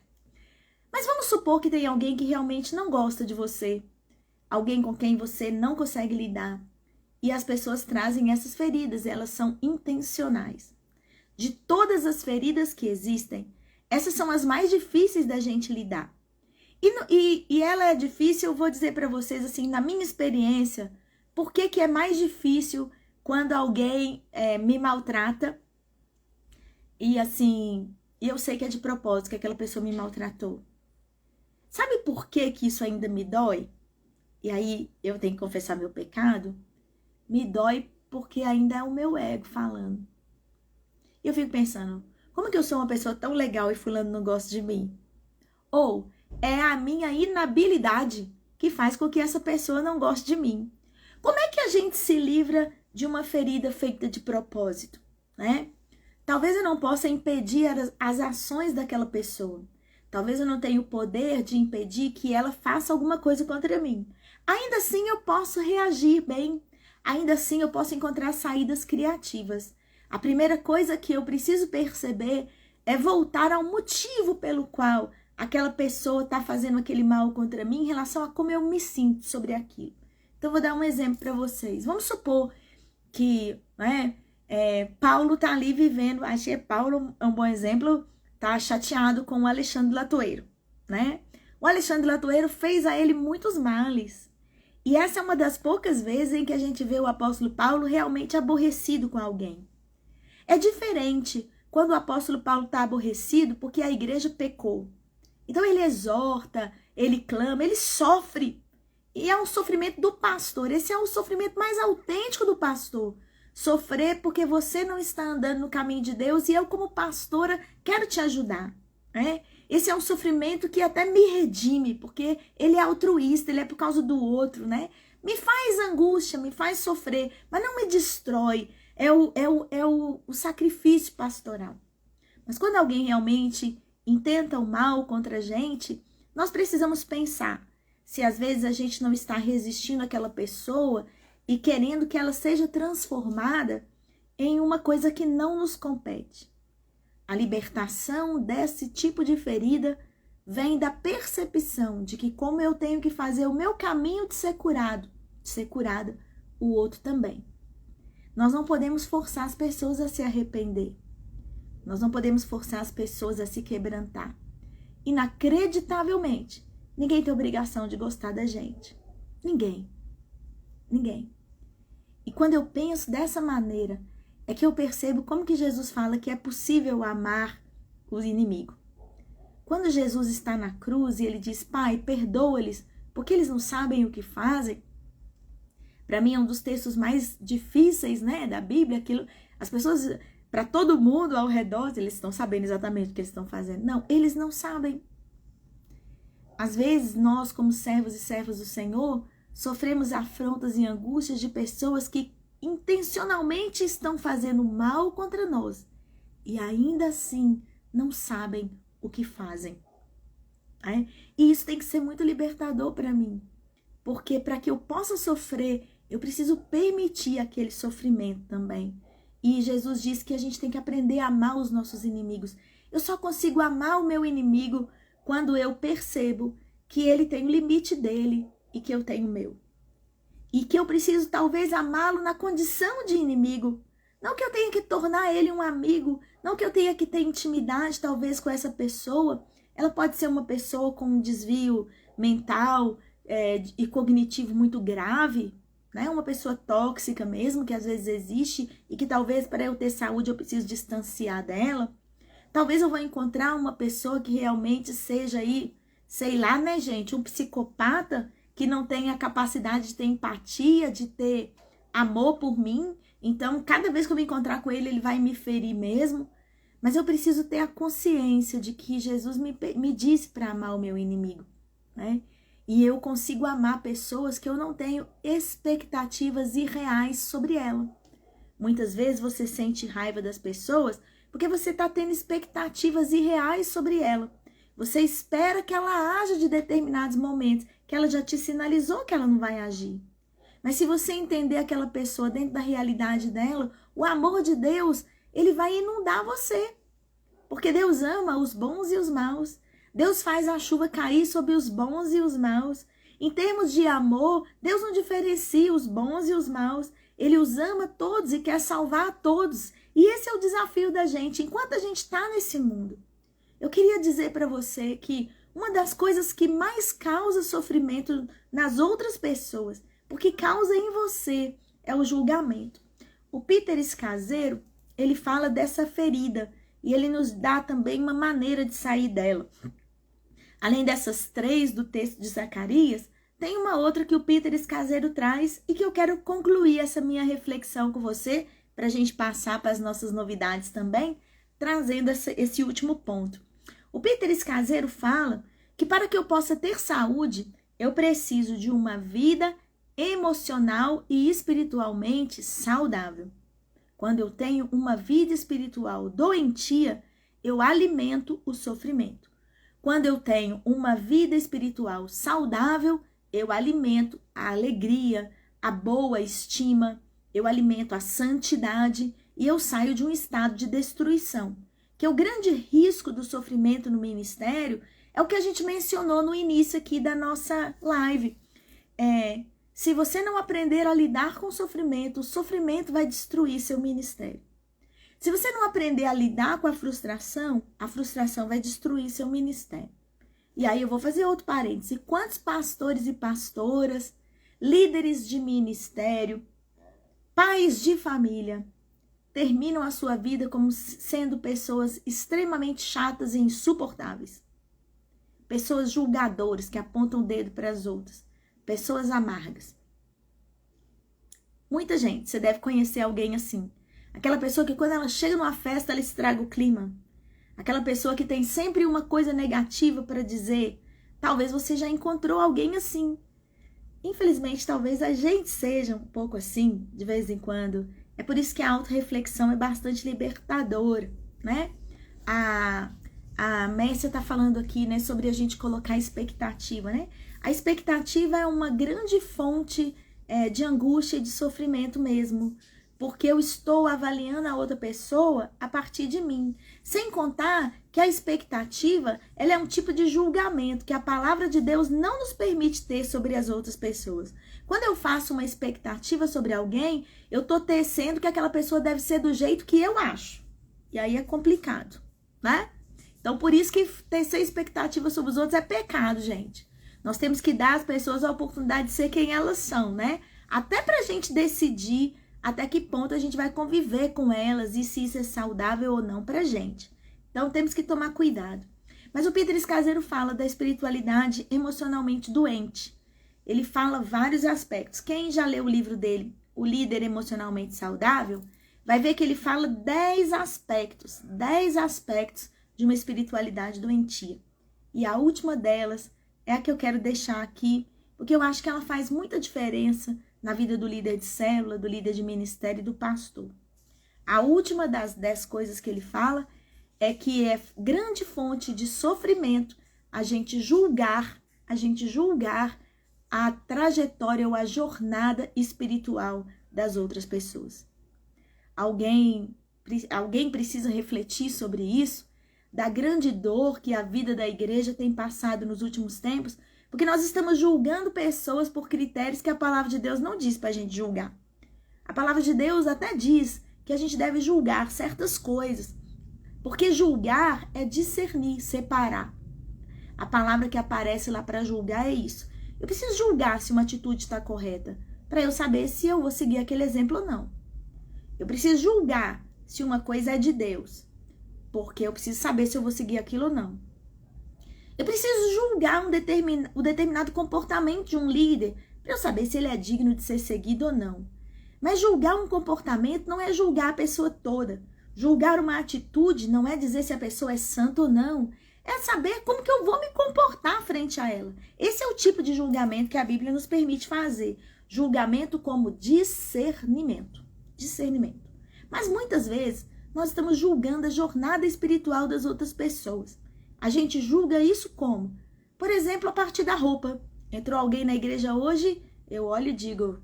Mas vamos supor que tem alguém que realmente não gosta de você. Alguém com quem você não consegue lidar. E as pessoas trazem essas feridas, elas são intencionais. De todas as feridas que existem, essas são as mais difíceis da gente lidar. E ela é difícil, eu vou dizer para vocês assim, na minha experiência, por que é mais difícil quando alguém me maltrata e assim, eu sei que é de propósito que aquela pessoa me maltratou. Sabe por que isso ainda me dói? E aí eu tenho que confessar meu pecado? Me dói porque ainda é o meu ego falando. E eu fico pensando, como que eu sou uma pessoa tão legal e fulano não gosta de mim? Ou é a minha inabilidade que faz com que essa pessoa não goste de mim? Como é que a gente se livra de uma ferida feita de propósito, né? Talvez eu não possa impedir as ações daquela pessoa. Talvez eu não tenha o poder de impedir que ela faça alguma coisa contra mim. Ainda assim eu posso reagir bem. Ainda assim eu posso encontrar saídas criativas. A primeira coisa que eu preciso perceber é voltar ao motivo pelo qual aquela pessoa está fazendo aquele mal contra mim em relação a como eu me sinto sobre aquilo. Então, vou dar um exemplo para vocês. Vamos supor que Paulo está ali vivendo, acho que Paulo é um bom exemplo, está chateado com o Alexandre Latoeiro, né? O Alexandre Latoeiro fez a ele muitos males. E essa é uma das poucas vezes em que a gente vê o apóstolo Paulo realmente aborrecido com alguém. É diferente quando o apóstolo Paulo está aborrecido porque a igreja pecou. Então ele exorta, ele clama, ele sofre. E é um sofrimento do pastor. Esse é o sofrimento mais autêntico do pastor. Sofrer porque você não está andando no caminho de Deus e eu, como pastora, quero te ajudar. Né? Esse é um sofrimento que até me redime, porque ele é altruísta, ele é por causa do outro, né? Me faz angústia, me faz sofrer, mas não me destrói. É o sacrifício pastoral. Mas quando alguém realmente intenta o mal contra a gente, nós precisamos pensar se às vezes a gente não está resistindo àquela pessoa e querendo que ela seja transformada em uma coisa que não nos compete. A libertação desse tipo de ferida vem da percepção de que como eu tenho que fazer o meu caminho de ser curada, o outro também. Nós não podemos forçar as pessoas a se arrepender. Nós não podemos forçar as pessoas a se quebrantar. Inacreditavelmente, ninguém tem obrigação de gostar da gente. Ninguém. E quando eu penso dessa maneira, é que eu percebo como que Jesus fala que é possível amar o inimigo. Quando Jesus está na cruz e ele diz, Pai, perdoa-lhes, porque eles não sabem o que fazem. Para mim é um dos textos mais difíceis, né, da Bíblia. Aquilo, as pessoas, para todo mundo ao redor, eles estão sabendo exatamente o que eles estão fazendo. Não, eles não sabem. Às vezes nós, como servos e servas do Senhor, sofremos afrontas e angústias de pessoas que intencionalmente estão fazendo mal contra nós e ainda assim não sabem o que fazem. E isso tem que ser muito libertador para mim, porque para que eu possa sofrer, eu preciso permitir aquele sofrimento também. E Jesus diz que a gente tem que aprender a amar os nossos inimigos. Eu só consigo amar o meu inimigo quando eu percebo que ele tem o limite dele e que eu tenho o meu. E que eu preciso talvez amá-lo na condição de inimigo. Não que eu tenha que tornar ele um amigo, não que eu tenha que ter intimidade talvez com essa pessoa. Ela pode ser uma pessoa com um desvio mental e cognitivo muito grave, né? Uma pessoa tóxica mesmo, que às vezes existe e que talvez para eu ter saúde eu preciso distanciar dela. Talvez eu vou encontrar uma pessoa que realmente seja aí, sei lá, né, gente, um psicopata que não tem a capacidade de ter empatia, de ter amor por mim. Então, cada vez que eu me encontrar com ele, ele vai me ferir mesmo. Mas eu preciso ter a consciência de que Jesus me disse para amar o meu inimigo, né? E eu consigo amar pessoas que eu não tenho expectativas irreais sobre ela. Muitas vezes você sente raiva das pessoas porque você está tendo expectativas irreais sobre ela. Você espera que ela haja de determinados momentos, que ela já te sinalizou que ela não vai agir. Mas se você entender aquela pessoa dentro da realidade dela, o amor de Deus, ele vai inundar você. Porque Deus ama os bons e os maus. Deus faz a chuva cair sobre os bons e os maus. Em termos de amor, Deus não diferencia os bons e os maus. Ele os ama todos e quer salvar a todos. E esse é o desafio da gente, enquanto a gente está nesse mundo. Eu queria dizer para você que uma das coisas que mais causa sofrimento nas outras pessoas, porque causa em você, é o julgamento. O Peter Scazzero, ele fala dessa ferida e ele nos dá também uma maneira de sair dela. Além dessas 3 do texto de Zacarias, tem uma outra que o Peter Scazzero traz e que eu quero concluir essa minha reflexão com você, para a gente passar para as nossas novidades também, trazendo esse último ponto. O Peter Scazzero fala que para que eu possa ter saúde, eu preciso de uma vida emocional e espiritualmente saudável. Quando eu tenho uma vida espiritual doentia, eu alimento o sofrimento. Quando eu tenho uma vida espiritual saudável, eu alimento a alegria, a boa estima, eu alimento a santidade e eu saio de um estado de destruição. Que o grande risco do sofrimento no ministério é o que a gente mencionou no início aqui da nossa live. Se você não aprender a lidar com o sofrimento vai destruir seu ministério. Se você não aprender a lidar com a frustração vai destruir seu ministério. E aí eu vou fazer outro parêntese. Quantos pastores e pastoras, líderes de ministério, pais de família, terminam a sua vida como sendo pessoas extremamente chatas e insuportáveis? Pessoas julgadoras que apontam o dedo para as outras. pessoas amargas. Muita gente, você deve conhecer alguém assim. Aquela pessoa que quando ela chega numa festa, ela estraga o clima. Aquela pessoa que tem sempre uma coisa negativa para dizer. Talvez você já encontrou alguém assim. Infelizmente, talvez a gente seja um pouco assim, de vez em quando. É por isso que a autorreflexão é bastante libertadora, né? A Mércia está falando aqui, né, sobre a gente colocar expectativa, né? A expectativa é uma grande fonte de angústia e de sofrimento mesmo, porque eu estou avaliando a outra pessoa a partir de mim. Sem contar que a expectativa, ela é um tipo de julgamento que a palavra de Deus não nos permite ter sobre as outras pessoas. Quando eu faço uma expectativa sobre alguém, eu estou tecendo que aquela pessoa deve ser do jeito que eu acho. E aí é complicado, né? Então, por isso que tecer expectativa sobre os outros é pecado, gente. Nós temos que dar às pessoas a oportunidade de ser quem elas são, né? Até pra gente decidir até que ponto a gente vai conviver com elas e se isso é saudável ou não pra gente. Então, temos que tomar cuidado. Mas o Peter Scazzero fala da espiritualidade emocionalmente doente. Ele fala vários aspectos. Quem já leu o livro dele, O Líder Emocionalmente Saudável, vai ver que ele fala 10 aspectos de uma espiritualidade doentia. E a última delas é a que eu quero deixar aqui, porque eu acho que ela faz muita diferença na vida do líder de célula, do líder de ministério e do pastor. A última das 10 coisas que ele fala é que é grande fonte de sofrimento a gente julgar a trajetória ou a jornada espiritual das outras pessoas. Alguém precisa refletir sobre isso, da grande dor que a vida da igreja tem passado nos últimos tempos, porque nós estamos julgando pessoas por critérios que a palavra de Deus não diz para a gente julgar. A palavra de Deus até diz que a gente deve julgar certas coisas, porque julgar é discernir, separar. A palavra que aparece lá para julgar é isso. Eu preciso julgar se uma atitude está correta, para eu saber se eu vou seguir aquele exemplo ou não. Eu preciso julgar se uma coisa é de Deus, porque eu preciso saber se eu vou seguir aquilo ou não. Eu preciso julgar o determinado comportamento de um líder para eu saber se ele é digno de ser seguido ou não. Mas julgar um comportamento não é julgar a pessoa toda. Julgar uma atitude não é dizer se a pessoa é santa ou não. É saber como que eu vou me comportar frente a ela. Esse é o tipo de julgamento que a Bíblia nos permite fazer. Julgamento como discernimento. Discernimento. Mas muitas vezes nós estamos julgando a jornada espiritual das outras pessoas. A gente julga isso como? Por exemplo, a partir da roupa. Entrou alguém na igreja hoje, eu olho e digo,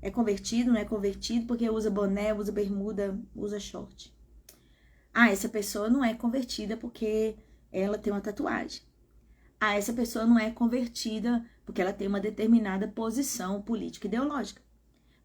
é convertido, não é convertido, porque usa boné, usa bermuda, usa short. Ah, essa pessoa não é convertida porque ela tem uma tatuagem. Ah, essa pessoa não é convertida porque ela tem uma determinada posição política e ideológica.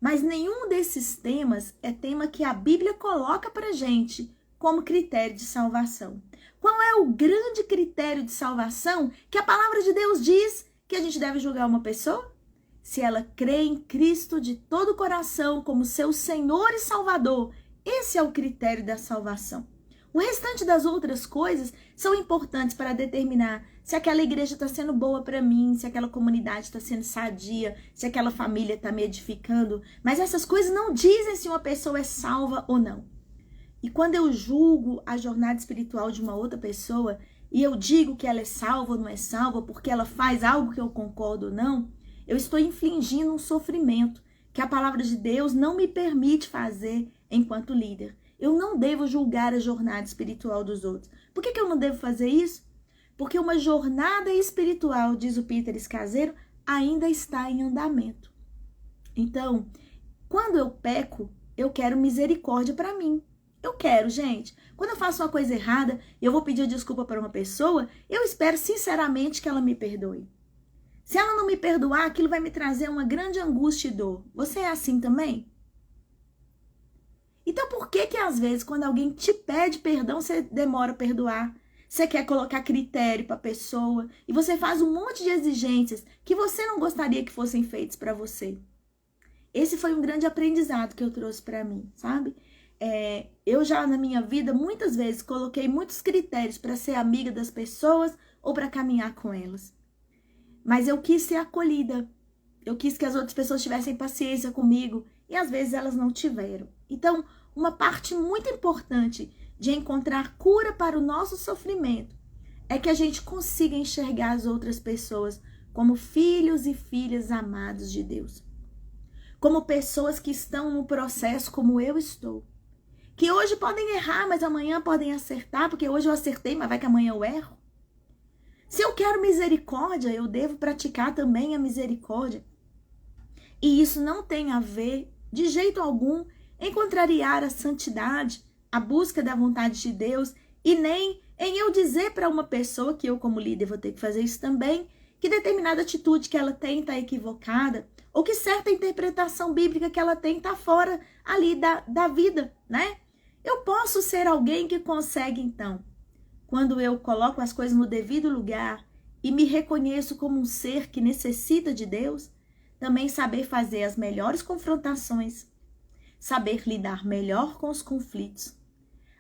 Mas nenhum desses temas é tema que a Bíblia coloca pra gente como critério de salvação. Qual é o grande critério de salvação que a palavra de Deus diz que a gente deve julgar uma pessoa? Se ela crê em Cristo de todo o coração como seu Senhor e Salvador, esse é o critério da salvação. O restante das outras coisas são importantes para determinar se aquela igreja está sendo boa para mim, se aquela comunidade está sendo sadia, se aquela família está me edificando. Mas essas coisas não dizem se uma pessoa é salva ou não. E quando eu julgo a jornada espiritual de uma outra pessoa e eu digo que ela é salva ou não é salva porque ela faz algo que eu concordo ou não, eu estou infligindo um sofrimento que a palavra de Deus não me permite fazer enquanto líder. Eu não devo julgar a jornada espiritual dos outros. Por que eu não devo fazer isso? Porque uma jornada espiritual, diz o Peter Scazzero, ainda está em andamento. Então, quando eu peco, eu quero misericórdia para mim. Eu quero, gente. Quando eu faço uma coisa errada e eu vou pedir desculpa para uma pessoa, eu espero sinceramente que ela me perdoe. Se ela não me perdoar, aquilo vai me trazer uma grande angústia e dor. Você é assim também? Então, por que às vezes, quando alguém te pede perdão, você demora a perdoar? Você quer colocar critério para a pessoa e você faz um monte de exigências que você não gostaria que fossem feitas para você. Esse foi um grande aprendizado que eu trouxe para mim, sabe? Eu já na minha vida, muitas vezes, coloquei muitos critérios para ser amiga das pessoas ou para caminhar com elas. mas eu quis ser acolhida. Eu quis que as outras pessoas tivessem paciência comigo e às vezes elas não tiveram. Então, uma parte muito importante de encontrar cura para o nosso sofrimento é que a gente consiga enxergar as outras pessoas como filhos e filhas amados de Deus. Como pessoas que estão no processo como eu estou. Que hoje podem errar, mas amanhã podem acertar, porque hoje eu acertei, mas vai que amanhã eu erro. Se eu quero misericórdia, eu devo praticar também a misericórdia. E isso não tem a ver, de jeito algum, em contrariar a santidade, a busca da vontade de Deus, e nem em eu dizer para uma pessoa, que eu como líder vou ter que fazer isso também, que determinada atitude que ela tem está equivocada, ou que certa interpretação bíblica que ela tem está fora ali da vida, né? Eu posso ser alguém que consegue, então, quando eu coloco as coisas no devido lugar e me reconheço como um ser que necessita de Deus, também saber fazer as melhores confrontações, saber lidar melhor com os conflitos,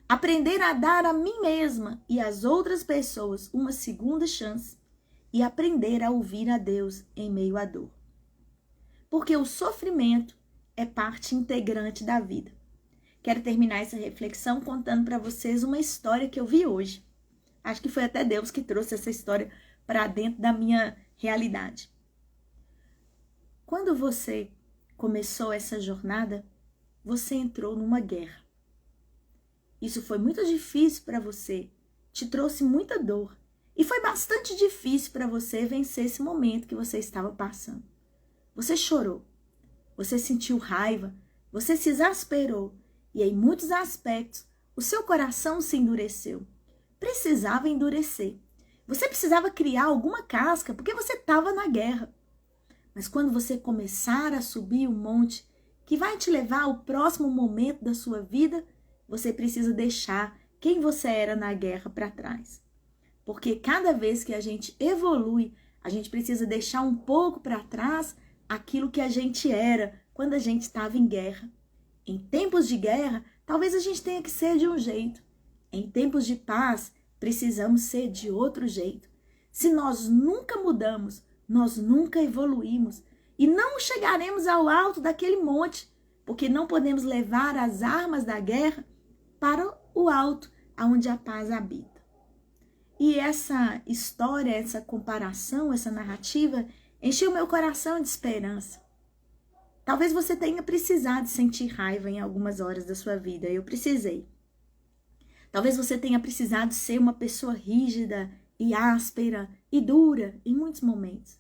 aprender a dar a mim mesma e às outras pessoas uma segunda chance e aprender a ouvir a Deus em meio à dor. Porque o sofrimento é parte integrante da vida. Quero terminar essa reflexão contando para vocês uma história que eu vi hoje. Acho que foi até Deus que trouxe essa história para dentro da minha realidade. Quando você começou essa jornada, você entrou numa guerra. Isso foi muito difícil para você, te trouxe muita dor. E foi bastante difícil para você vencer esse momento que você estava passando. Você chorou, você sentiu raiva, você se exasperou e em muitos aspectos o seu coração se endureceu. Precisava endurecer. Você precisava criar alguma casca porque você estava na guerra. Mas quando você começar a subir o monte que vai te levar ao próximo momento da sua vida, você precisa deixar quem você era na guerra para trás. Porque cada vez que a gente evolui, a gente precisa deixar um pouco para trás aquilo que a gente era quando a gente estava em guerra. Em tempos de guerra, talvez a gente tenha que ser de um jeito. Em tempos de paz, precisamos ser de outro jeito. Se nós nunca mudamos, nós nunca evoluímos e não chegaremos ao alto daquele monte, porque não podemos levar as armas da guerra para o alto, onde a paz habita. E essa história, essa comparação, essa narrativa encheu meu coração de esperança. Talvez você tenha precisado sentir raiva em algumas horas da sua vida. Eu precisei. Talvez você tenha precisado ser uma pessoa rígida e áspera e dura em muitos momentos.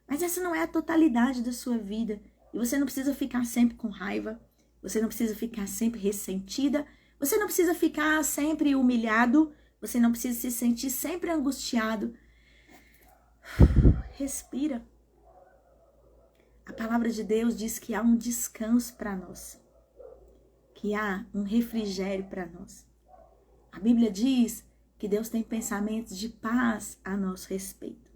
Mas essa não é a totalidade da sua vida. E você não precisa ficar sempre com raiva. Você não precisa ficar sempre ressentida. Você não precisa ficar sempre humilhado. Você não precisa se sentir sempre angustiado. Respira. A palavra de Deus diz que há um descanso para nós. Que há um refrigério para nós. A Bíblia diz que Deus tem pensamentos de paz a nosso respeito.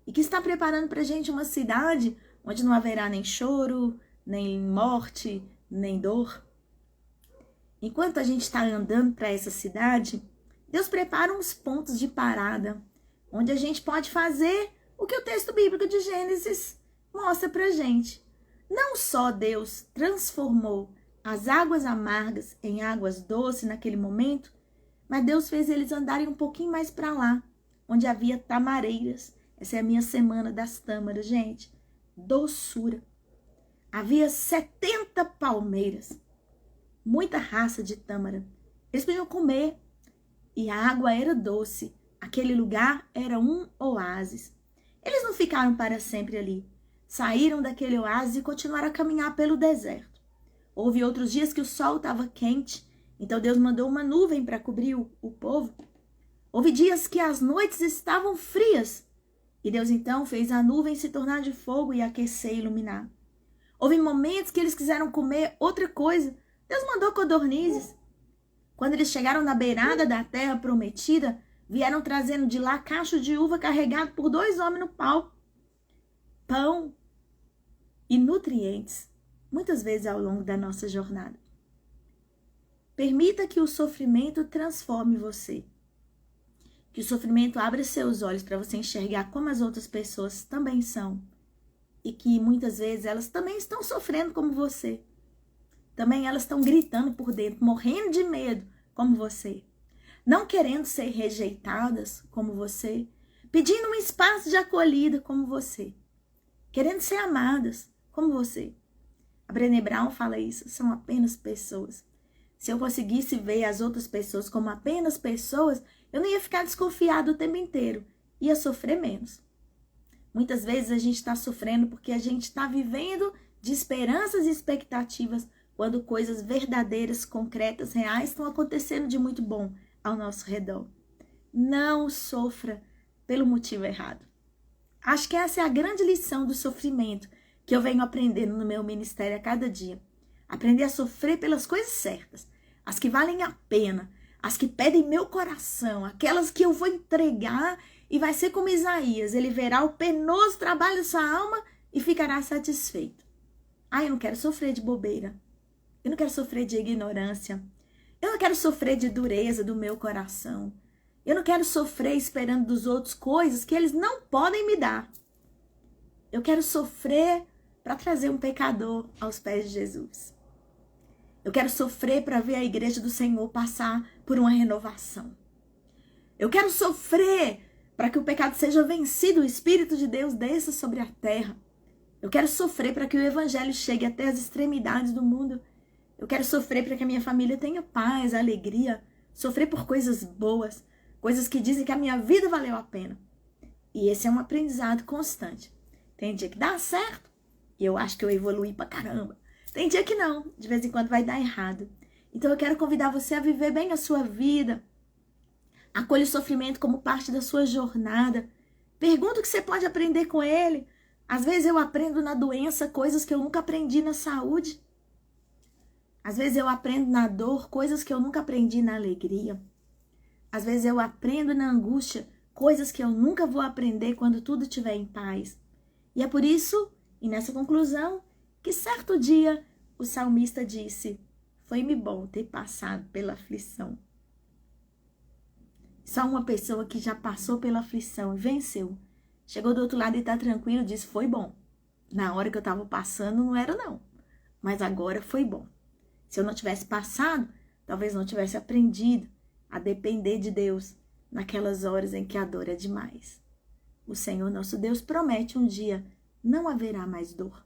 E que está preparando para a gente uma cidade onde não haverá nem choro, nem morte, nem dor. Enquanto a gente está andando para essa cidade, Deus prepara uns pontos de parada, onde a gente pode fazer o que o texto bíblico de Gênesis mostra para a gente. Não só Deus transformou as águas amargas em águas doces naquele momento, mas Deus fez eles andarem um pouquinho mais para lá, onde havia tamareiras. Essa é a minha semana das tâmaras, gente. Doçura. Havia 70 palmeiras. Muita raça de tâmara. Eles podiam comer. E a água era doce. Aquele lugar era um oásis. Eles não ficaram para sempre ali. Saíram daquele oásis e continuaram a caminhar pelo deserto. Houve outros dias que o sol estava quente. Então Deus mandou uma nuvem para cobrir o povo. Houve dias que as noites estavam frias. E Deus então fez a nuvem se tornar de fogo e aquecer e iluminar. Houve momentos que eles quiseram comer outra coisa. Deus mandou codornizes. Quando eles chegaram na beirada da terra prometida, vieram trazendo de lá cacho de uva carregado por 2 homens no pau. Pão e nutrientes, muitas vezes ao longo da nossa jornada. Permita que o sofrimento transforme você. Que o sofrimento abra seus olhos para você enxergar como as outras pessoas também são. E que muitas vezes elas também estão sofrendo como você. Também elas estão gritando por dentro, morrendo de medo como você. Não querendo ser rejeitadas como você. Pedindo um espaço de acolhida como você. Querendo ser amadas como você. A Brené Brown fala isso, são apenas pessoas. Se eu conseguisse ver as outras pessoas como apenas pessoas, eu não ia ficar desconfiado o tempo inteiro. Ia sofrer menos. Muitas vezes a gente está sofrendo porque a gente está vivendo de esperanças e expectativas quando coisas verdadeiras, concretas, reais estão acontecendo de muito bom ao nosso redor. Não sofra pelo motivo errado. Acho que essa é a grande lição do sofrimento que eu venho aprendendo no meu ministério a cada dia. Aprender a sofrer pelas coisas certas, as que valem a pena, as que pedem meu coração, aquelas que eu vou entregar e vai ser como Isaías, ele verá o penoso trabalho da sua alma e ficará satisfeito. Eu não quero sofrer de bobeira, eu não quero sofrer de ignorância, eu não quero sofrer de dureza do meu coração, eu não quero sofrer esperando dos outros coisas que eles não podem me dar. Eu quero sofrer para trazer um pecador aos pés de Jesus. Eu quero sofrer para ver a igreja do Senhor passar por uma renovação. Eu quero sofrer para que o pecado seja vencido, o Espírito de Deus desça sobre a terra. Eu quero sofrer para que o evangelho chegue até as extremidades do mundo. Eu quero sofrer para que a minha família tenha paz, alegria. Sofrer por coisas boas, coisas que dizem que a minha vida valeu a pena. E esse é um aprendizado constante. Tem dia que dá certo e eu acho que eu evoluí pra caramba. Tem dia que não, de vez em quando vai dar errado. Então eu quero convidar você a viver bem a sua vida. Acolha o sofrimento como parte da sua jornada. Pergunta o que você pode aprender com ele. Às vezes eu aprendo na doença coisas que eu nunca aprendi na saúde. Às vezes eu aprendo na dor coisas que eu nunca aprendi na alegria. Às vezes eu aprendo na angústia coisas que eu nunca vou aprender quando tudo estiver em paz. E é por isso, e nessa conclusão, que certo dia o salmista disse: foi-me bom ter passado pela aflição. Só uma pessoa que já passou pela aflição e venceu, chegou do outro lado e está tranquilo, disse: foi bom. Na hora que eu estava passando não era não, mas agora foi bom. Se eu não tivesse passado, talvez não tivesse aprendido a depender de Deus naquelas horas em que a dor é demais. O Senhor nosso Deus promete um dia não haverá mais dor.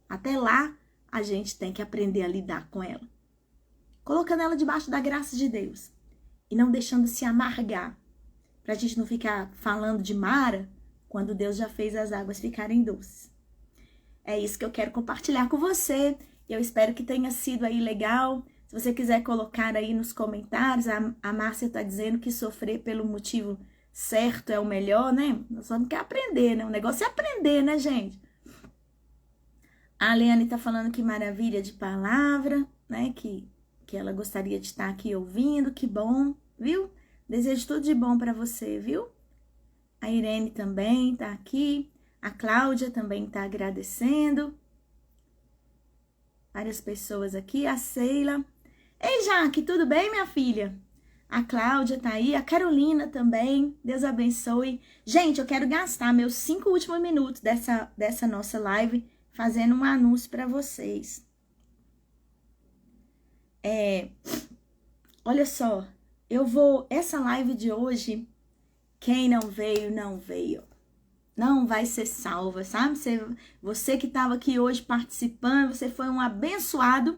Até lá, a gente tem que aprender a lidar com ela. Colocando ela debaixo da graça de Deus. E não deixando se amargar. Para a gente não ficar falando de Mara, quando Deus já fez as águas ficarem doces. É isso que eu quero compartilhar com você. Eu espero que tenha sido aí legal. Se você quiser colocar aí nos comentários, a Márcia está dizendo que sofrer pelo motivo certo é o melhor, né? Nós vamos querer aprender, né? O negócio é aprender, né, gente? A Leane tá falando que maravilha de palavra, né? Que ela gostaria de estar aqui ouvindo, que bom, viu? Desejo tudo de bom para você, viu? A Irene também tá aqui. A Cláudia também tá agradecendo. Várias pessoas aqui. A Sheila. Ei, Jaque, tudo bem, minha filha? A Cláudia tá aí. A Carolina também. Deus abençoe. Gente, eu quero gastar meus 5 últimos minutos dessa nossa live fazendo um anúncio para vocês. Olha só, essa live de hoje, quem não veio, não veio. Não vai ser salva, sabe? Você que estava aqui hoje participando, você foi um abençoado,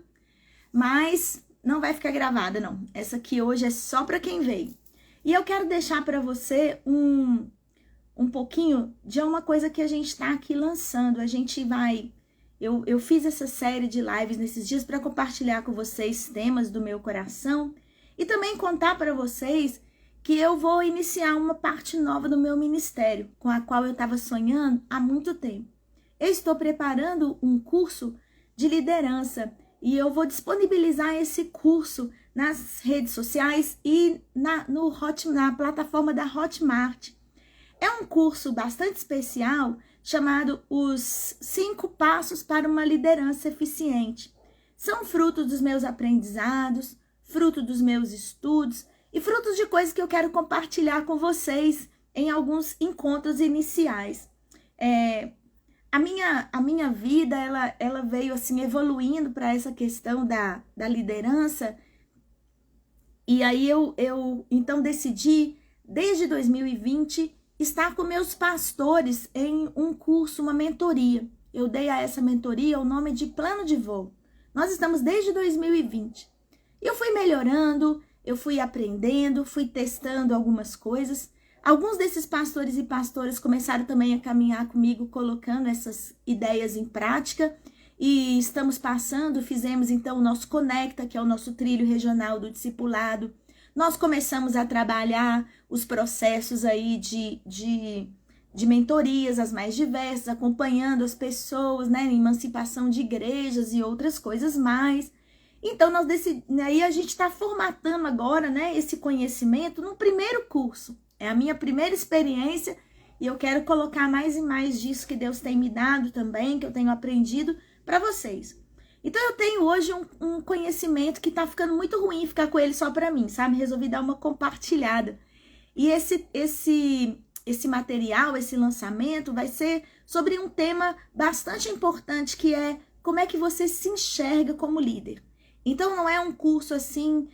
mas não vai ficar gravada, não. Essa aqui hoje é só para quem veio. E eu quero deixar para você um pouquinho de uma coisa que a gente está aqui lançando. A gente vai... Eu fiz essa série de lives nesses dias para compartilhar com vocês temas do meu coração e também contar para vocês que eu vou iniciar uma parte nova do meu ministério, com a qual eu estava sonhando há muito tempo. Eu estou preparando um curso de liderança e eu vou disponibilizar esse curso nas redes sociais e na plataforma da Hotmart. É um curso bastante especial chamado Os 5 Passos para uma Liderança Eficiente. São frutos dos meus aprendizados, fruto dos meus estudos e frutos de coisas que eu quero compartilhar com vocês em alguns encontros iniciais. A minha vida, ela veio assim evoluindo para essa questão da liderança, e aí eu então decidi, desde 2020, estar com meus pastores em um curso, uma mentoria. Eu dei a essa mentoria o nome de Plano de Voo. Nós estamos desde 2020. Eu fui melhorando, eu fui aprendendo, fui testando algumas coisas. Alguns desses pastores e pastoras começaram também a caminhar comigo, colocando essas ideias em prática. E estamos passando, fizemos então o nosso Conecta, que é o nosso trilho regional do discipulado. Nós começamos a trabalhar os processos aí de mentorias, as mais diversas, acompanhando as pessoas, né, emancipação de igrejas e outras coisas mais. Então, aí a gente está formatando agora, né, esse conhecimento no primeiro curso. É a minha primeira experiência e eu quero colocar mais e mais disso que Deus tem me dado também, que eu tenho aprendido para vocês. Então, eu tenho hoje um conhecimento que está ficando muito ruim ficar com ele só para mim, sabe? Resolvi dar uma compartilhada. E esse material, esse lançamento vai ser sobre um tema bastante importante, que é como é que você se enxerga como líder. Então, não é um curso assim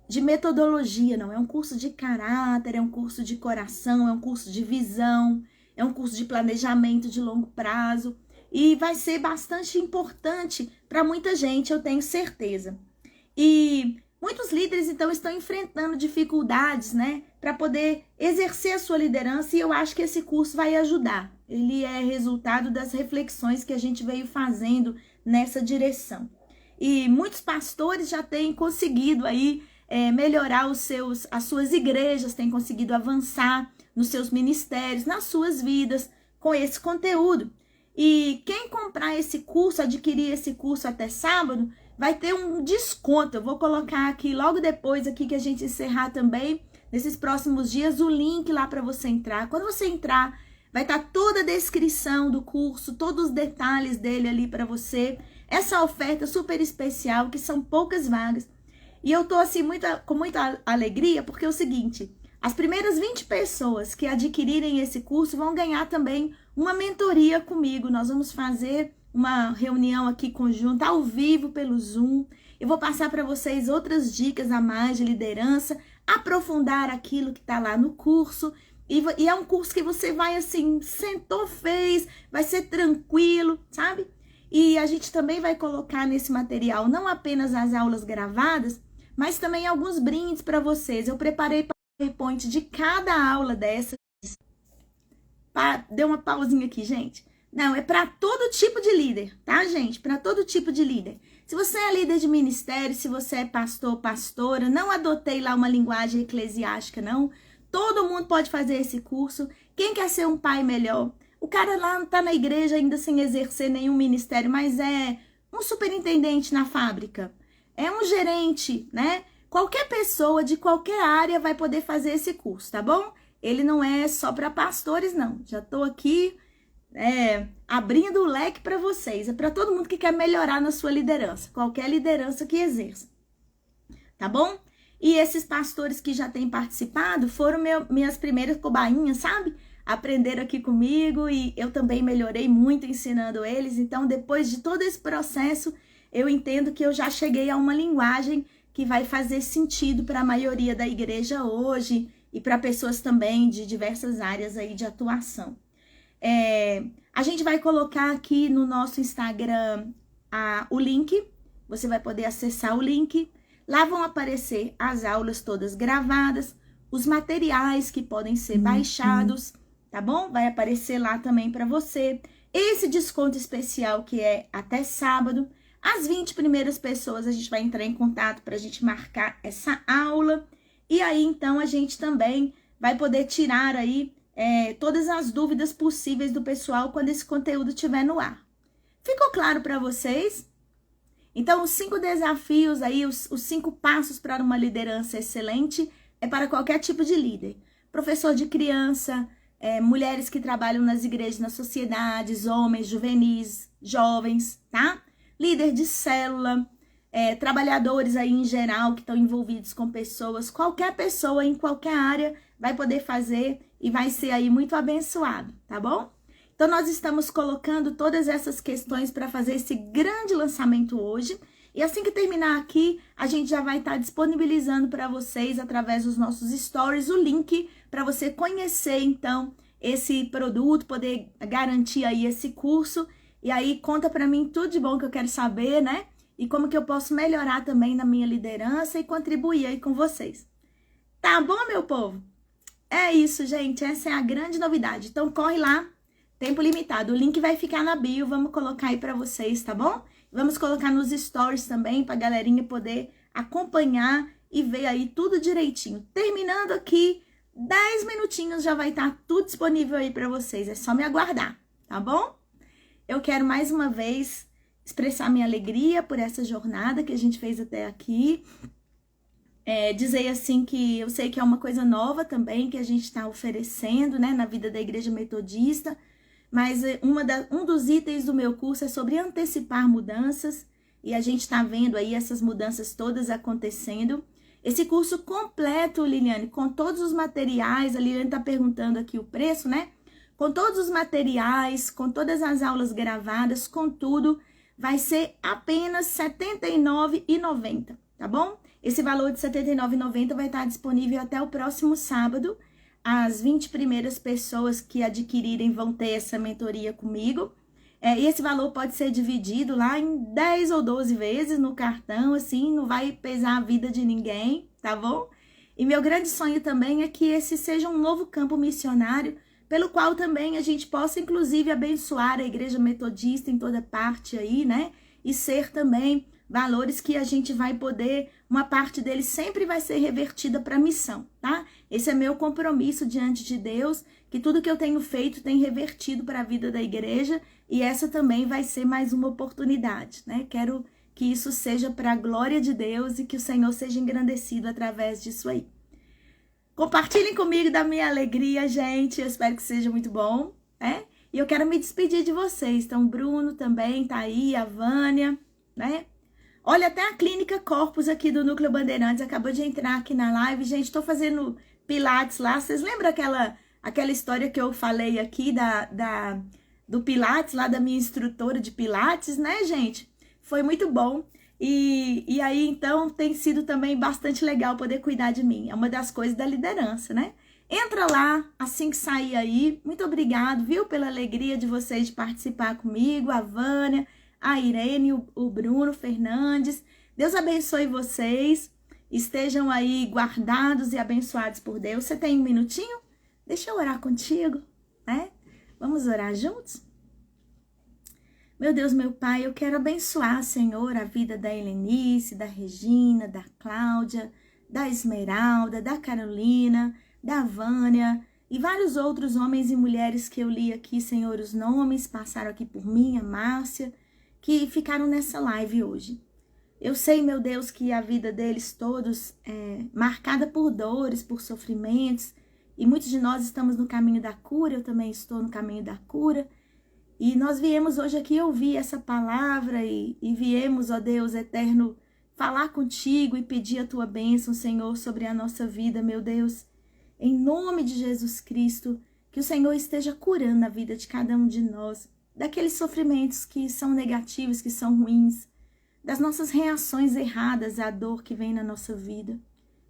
de metodologia, não. É um curso de caráter, é um curso de coração, é um curso de visão, é um curso de planejamento de longo prazo. E vai ser bastante importante para muita gente, eu tenho certeza. E muitos líderes, então, estão enfrentando dificuldades, né, para poder exercer a sua liderança, e eu acho que esse curso vai ajudar. Ele é resultado das reflexões que a gente veio fazendo nessa direção. E muitos pastores já têm conseguido aí melhorar as suas igrejas, têm conseguido avançar nos seus ministérios, nas suas vidas, com esse conteúdo. E quem comprar esse curso, adquirir esse curso até sábado, vai ter um desconto. Eu vou colocar aqui logo depois aqui que a gente encerrar também, nesses próximos dias, o link lá para você entrar. Quando você entrar, vai estar toda a descrição do curso, todos os detalhes dele ali para você. Essa oferta super especial, que são poucas vagas. E eu tô assim com muita alegria, porque é o seguinte, as primeiras 20 pessoas que adquirirem esse curso vão ganhar também uma mentoria comigo. Nós vamos fazer uma reunião aqui conjunta, ao vivo, pelo Zoom. Eu vou passar para vocês outras dicas a mais de liderança, aprofundar aquilo que está lá no curso. E é um curso que você vai assim, sentou, fez, vai ser tranquilo, sabe? E a gente também vai colocar nesse material não apenas as aulas gravadas, mas também alguns brindes para vocês. Eu preparei para o PowerPoint de cada aula dessa. Deu uma pausinha aqui, gente. Não, é para todo tipo de líder, tá, gente? Para todo tipo de líder. Se você é líder de ministério, se você é pastor, pastora, não adotei lá uma linguagem eclesiástica, não. Todo mundo pode fazer esse curso. Quem quer ser um pai melhor? O cara lá não tá na igreja ainda sem exercer nenhum ministério, mas é um superintendente na fábrica. É um gerente, né? Qualquer pessoa de qualquer área vai poder fazer esse curso, tá bom? Ele não é só para pastores, não. Já tô aqui abrindo o leque para vocês. É para todo mundo que quer melhorar na sua liderança. Qualquer liderança que exerça. Tá bom? E esses pastores que já têm participado foram minhas primeiras cobainhas, sabe? Aprenderam aqui comigo e eu também melhorei muito ensinando eles. Então, depois de todo esse processo, eu entendo que eu já cheguei a uma linguagem que vai fazer sentido para a maioria da igreja hoje e para pessoas também de diversas áreas aí de atuação. A gente vai colocar aqui no nosso Instagram o link. Você vai poder acessar o link. Lá vão aparecer as aulas todas gravadas, os materiais que podem ser baixados, tá bom? Vai aparecer lá também para você. Esse desconto especial que é até sábado. As 20 primeiras pessoas a gente vai entrar em contato para a gente marcar essa aula. E aí, então, a gente também vai poder tirar aí todas as dúvidas possíveis do pessoal quando esse conteúdo estiver no ar. Ficou claro para vocês? Então, os 5 desafios aí, os 5 passos para uma liderança excelente é para qualquer tipo de líder. Professor de criança, mulheres que trabalham nas igrejas, nas sociedades, homens, juvenis, jovens, tá? Líder de célula, trabalhadores aí em geral que estão envolvidos com pessoas, qualquer pessoa em qualquer área vai poder fazer e vai ser aí muito abençoado, tá bom? Então nós estamos colocando todas essas questões para fazer esse grande lançamento hoje. E assim que terminar aqui, a gente já vai estar disponibilizando para vocês, através dos nossos stories, o link para você conhecer, então, esse produto, poder garantir aí esse curso. E aí, conta para mim tudo de bom que eu quero saber, né? E como que eu posso melhorar também na minha liderança e contribuir aí com vocês. Tá bom, meu povo? É isso, gente. Essa é a grande novidade. Então, corre lá. Tempo limitado. O link vai ficar na bio. Vamos colocar aí para vocês, tá bom? Vamos colocar nos stories também, pra galerinha poder acompanhar e ver aí tudo direitinho. Terminando aqui, 10 minutinhos já vai estar tudo disponível aí para vocês. É só me aguardar, tá bom? Eu quero mais uma vez expressar minha alegria por essa jornada que a gente fez até aqui. Dizer assim que eu sei que é uma coisa nova também que a gente está oferecendo, né, na vida da Igreja Metodista. Mas um dos itens do meu curso é sobre antecipar mudanças, e a gente está vendo aí essas mudanças todas acontecendo. Esse curso completo, Liliane, com todos os materiais, a Liliane está perguntando aqui o preço, né? Com todos os materiais, com todas as aulas gravadas, com tudo, vai ser apenas R$ 79,90, tá bom? Esse valor de R$ 79,90 vai estar disponível até o próximo sábado. As 20 primeiras pessoas que adquirirem vão ter essa mentoria comigo. E esse valor pode ser dividido lá em 10 ou 12 vezes no cartão, assim, não vai pesar a vida de ninguém, tá bom? E meu grande sonho também é que esse seja um novo campo missionário, pelo qual também a gente possa, inclusive, abençoar a Igreja Metodista em toda parte aí, né? E ser também valores que a gente vai poder, uma parte deles sempre vai ser revertida para a missão, tá? Esse é meu compromisso diante de Deus, que tudo que eu tenho feito tem revertido para a vida da igreja, e essa também vai ser mais uma oportunidade, né? Quero que isso seja para a glória de Deus e que o Senhor seja engrandecido através disso aí. Compartilhem comigo da minha alegria, gente, eu espero que seja muito bom, né? E eu quero me despedir de vocês, então o Bruno também tá aí, a Vânia, né? Olha, até a Clínica Corpus aqui do Núcleo Bandeirantes acabou de entrar aqui na live. Gente, estou fazendo Pilates lá. Vocês lembram aquela história que eu falei aqui do Pilates, lá da minha instrutora de Pilates, né, gente? Foi muito bom. E aí, então, tem sido também bastante legal poder cuidar de mim. É uma das coisas da liderança, né? Entra lá, assim que sair aí. Muito obrigado, viu, pela alegria de vocês de participar comigo, a Vânia, a Irene, o Bruno Fernandes. Deus abençoe vocês. Estejam aí guardados e abençoados por Deus. Você tem um minutinho? Deixa eu orar contigo, né? Vamos orar juntos? Meu Deus, meu Pai, eu quero abençoar, Senhor, a vida da Helenice, da Regina, da Cláudia, da Esmeralda, da Carolina, da Vânia e vários outros homens e mulheres que eu li aqui, Senhor, os nomes passaram aqui por mim, a Márcia, que ficaram nessa live hoje. Eu sei, meu Deus, que a vida deles todos é marcada por dores, por sofrimentos, e muitos de nós estamos no caminho da cura, eu também estou no caminho da cura, e nós viemos hoje aqui ouvir essa palavra e viemos, ó Deus eterno, falar contigo e pedir a tua bênção, Senhor, sobre a nossa vida, meu Deus, em nome de Jesus Cristo, que o Senhor esteja curando a vida de cada um de nós, daqueles sofrimentos que são negativos, que são ruins, das nossas reações erradas à dor que vem na nossa vida.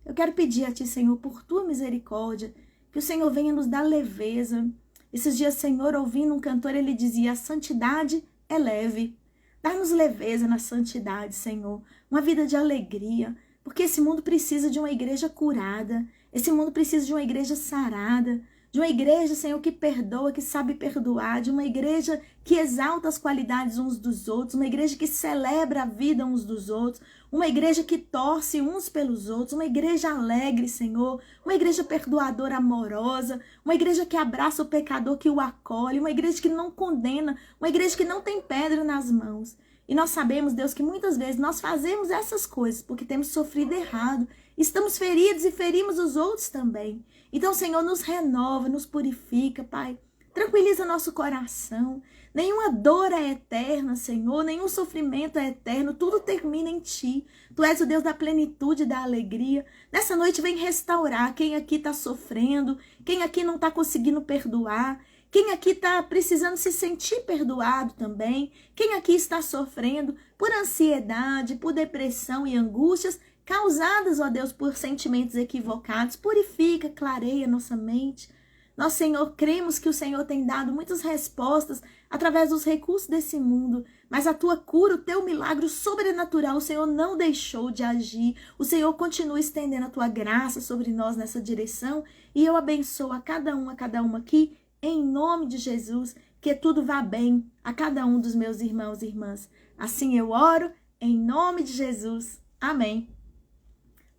Eu quero pedir a Ti, Senhor, por Tua misericórdia, que o Senhor venha nos dar leveza. Esses dias, Senhor, ouvindo um cantor, ele dizia, a santidade é leve. Dá-nos leveza na santidade, Senhor, uma vida de alegria, porque esse mundo precisa de uma igreja curada, esse mundo precisa de uma igreja sarada, de uma igreja, Senhor, que perdoa, que sabe perdoar, de uma igreja que exalta as qualidades uns dos outros, uma igreja que celebra a vida uns dos outros, uma igreja que torce uns pelos outros, uma igreja alegre, Senhor, uma igreja perdoadora, amorosa, uma igreja que abraça o pecador, que o acolhe, uma igreja que não condena, uma igreja que não tem pedra nas mãos. E nós sabemos, Deus, que muitas vezes nós fazemos essas coisas porque temos sofrido errado, estamos feridos e ferimos os outros também. Então, Senhor, nos renova, nos purifica, Pai. Tranquiliza nosso coração. Nenhuma dor é eterna, Senhor, nenhum sofrimento é eterno, tudo termina em Ti. Tu és o Deus da plenitude e da alegria. Nessa noite vem restaurar quem aqui está sofrendo, quem aqui não está conseguindo perdoar, quem aqui está precisando se sentir perdoado também, quem aqui está sofrendo por ansiedade, por depressão e angústias causadas, ó Deus, por sentimentos equivocados. Purifica, clareia nossa mente. Nós, Senhor, cremos que o Senhor tem dado muitas respostas através dos recursos desse mundo, mas a Tua cura, o Teu milagre sobrenatural, o Senhor não deixou de agir. O Senhor continua estendendo a Tua graça sobre nós nessa direção, e eu abençoo a cada uma aqui, em nome de Jesus, que tudo vá bem a cada um dos meus irmãos e irmãs. Assim eu oro, em nome de Jesus. Amém.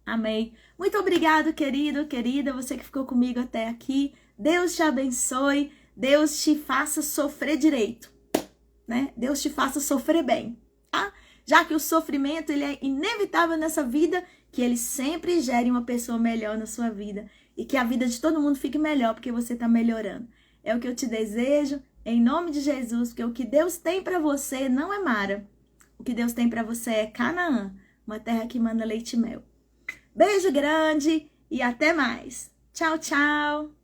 Amém. Muito obrigado, querido, querida, você que ficou comigo até aqui. Deus te abençoe, Deus te faça sofrer direito, né? Deus te faça sofrer bem, tá? Já que o sofrimento ele é inevitável nessa vida, que ele sempre gere uma pessoa melhor na sua vida e que a vida de todo mundo fique melhor porque você está melhorando. É o que eu te desejo, em nome de Jesus, porque o que Deus tem para você não é Mara. O que Deus tem para você é Canaã, uma terra que manda leite e mel. Beijo grande e até mais. Tchau, tchau.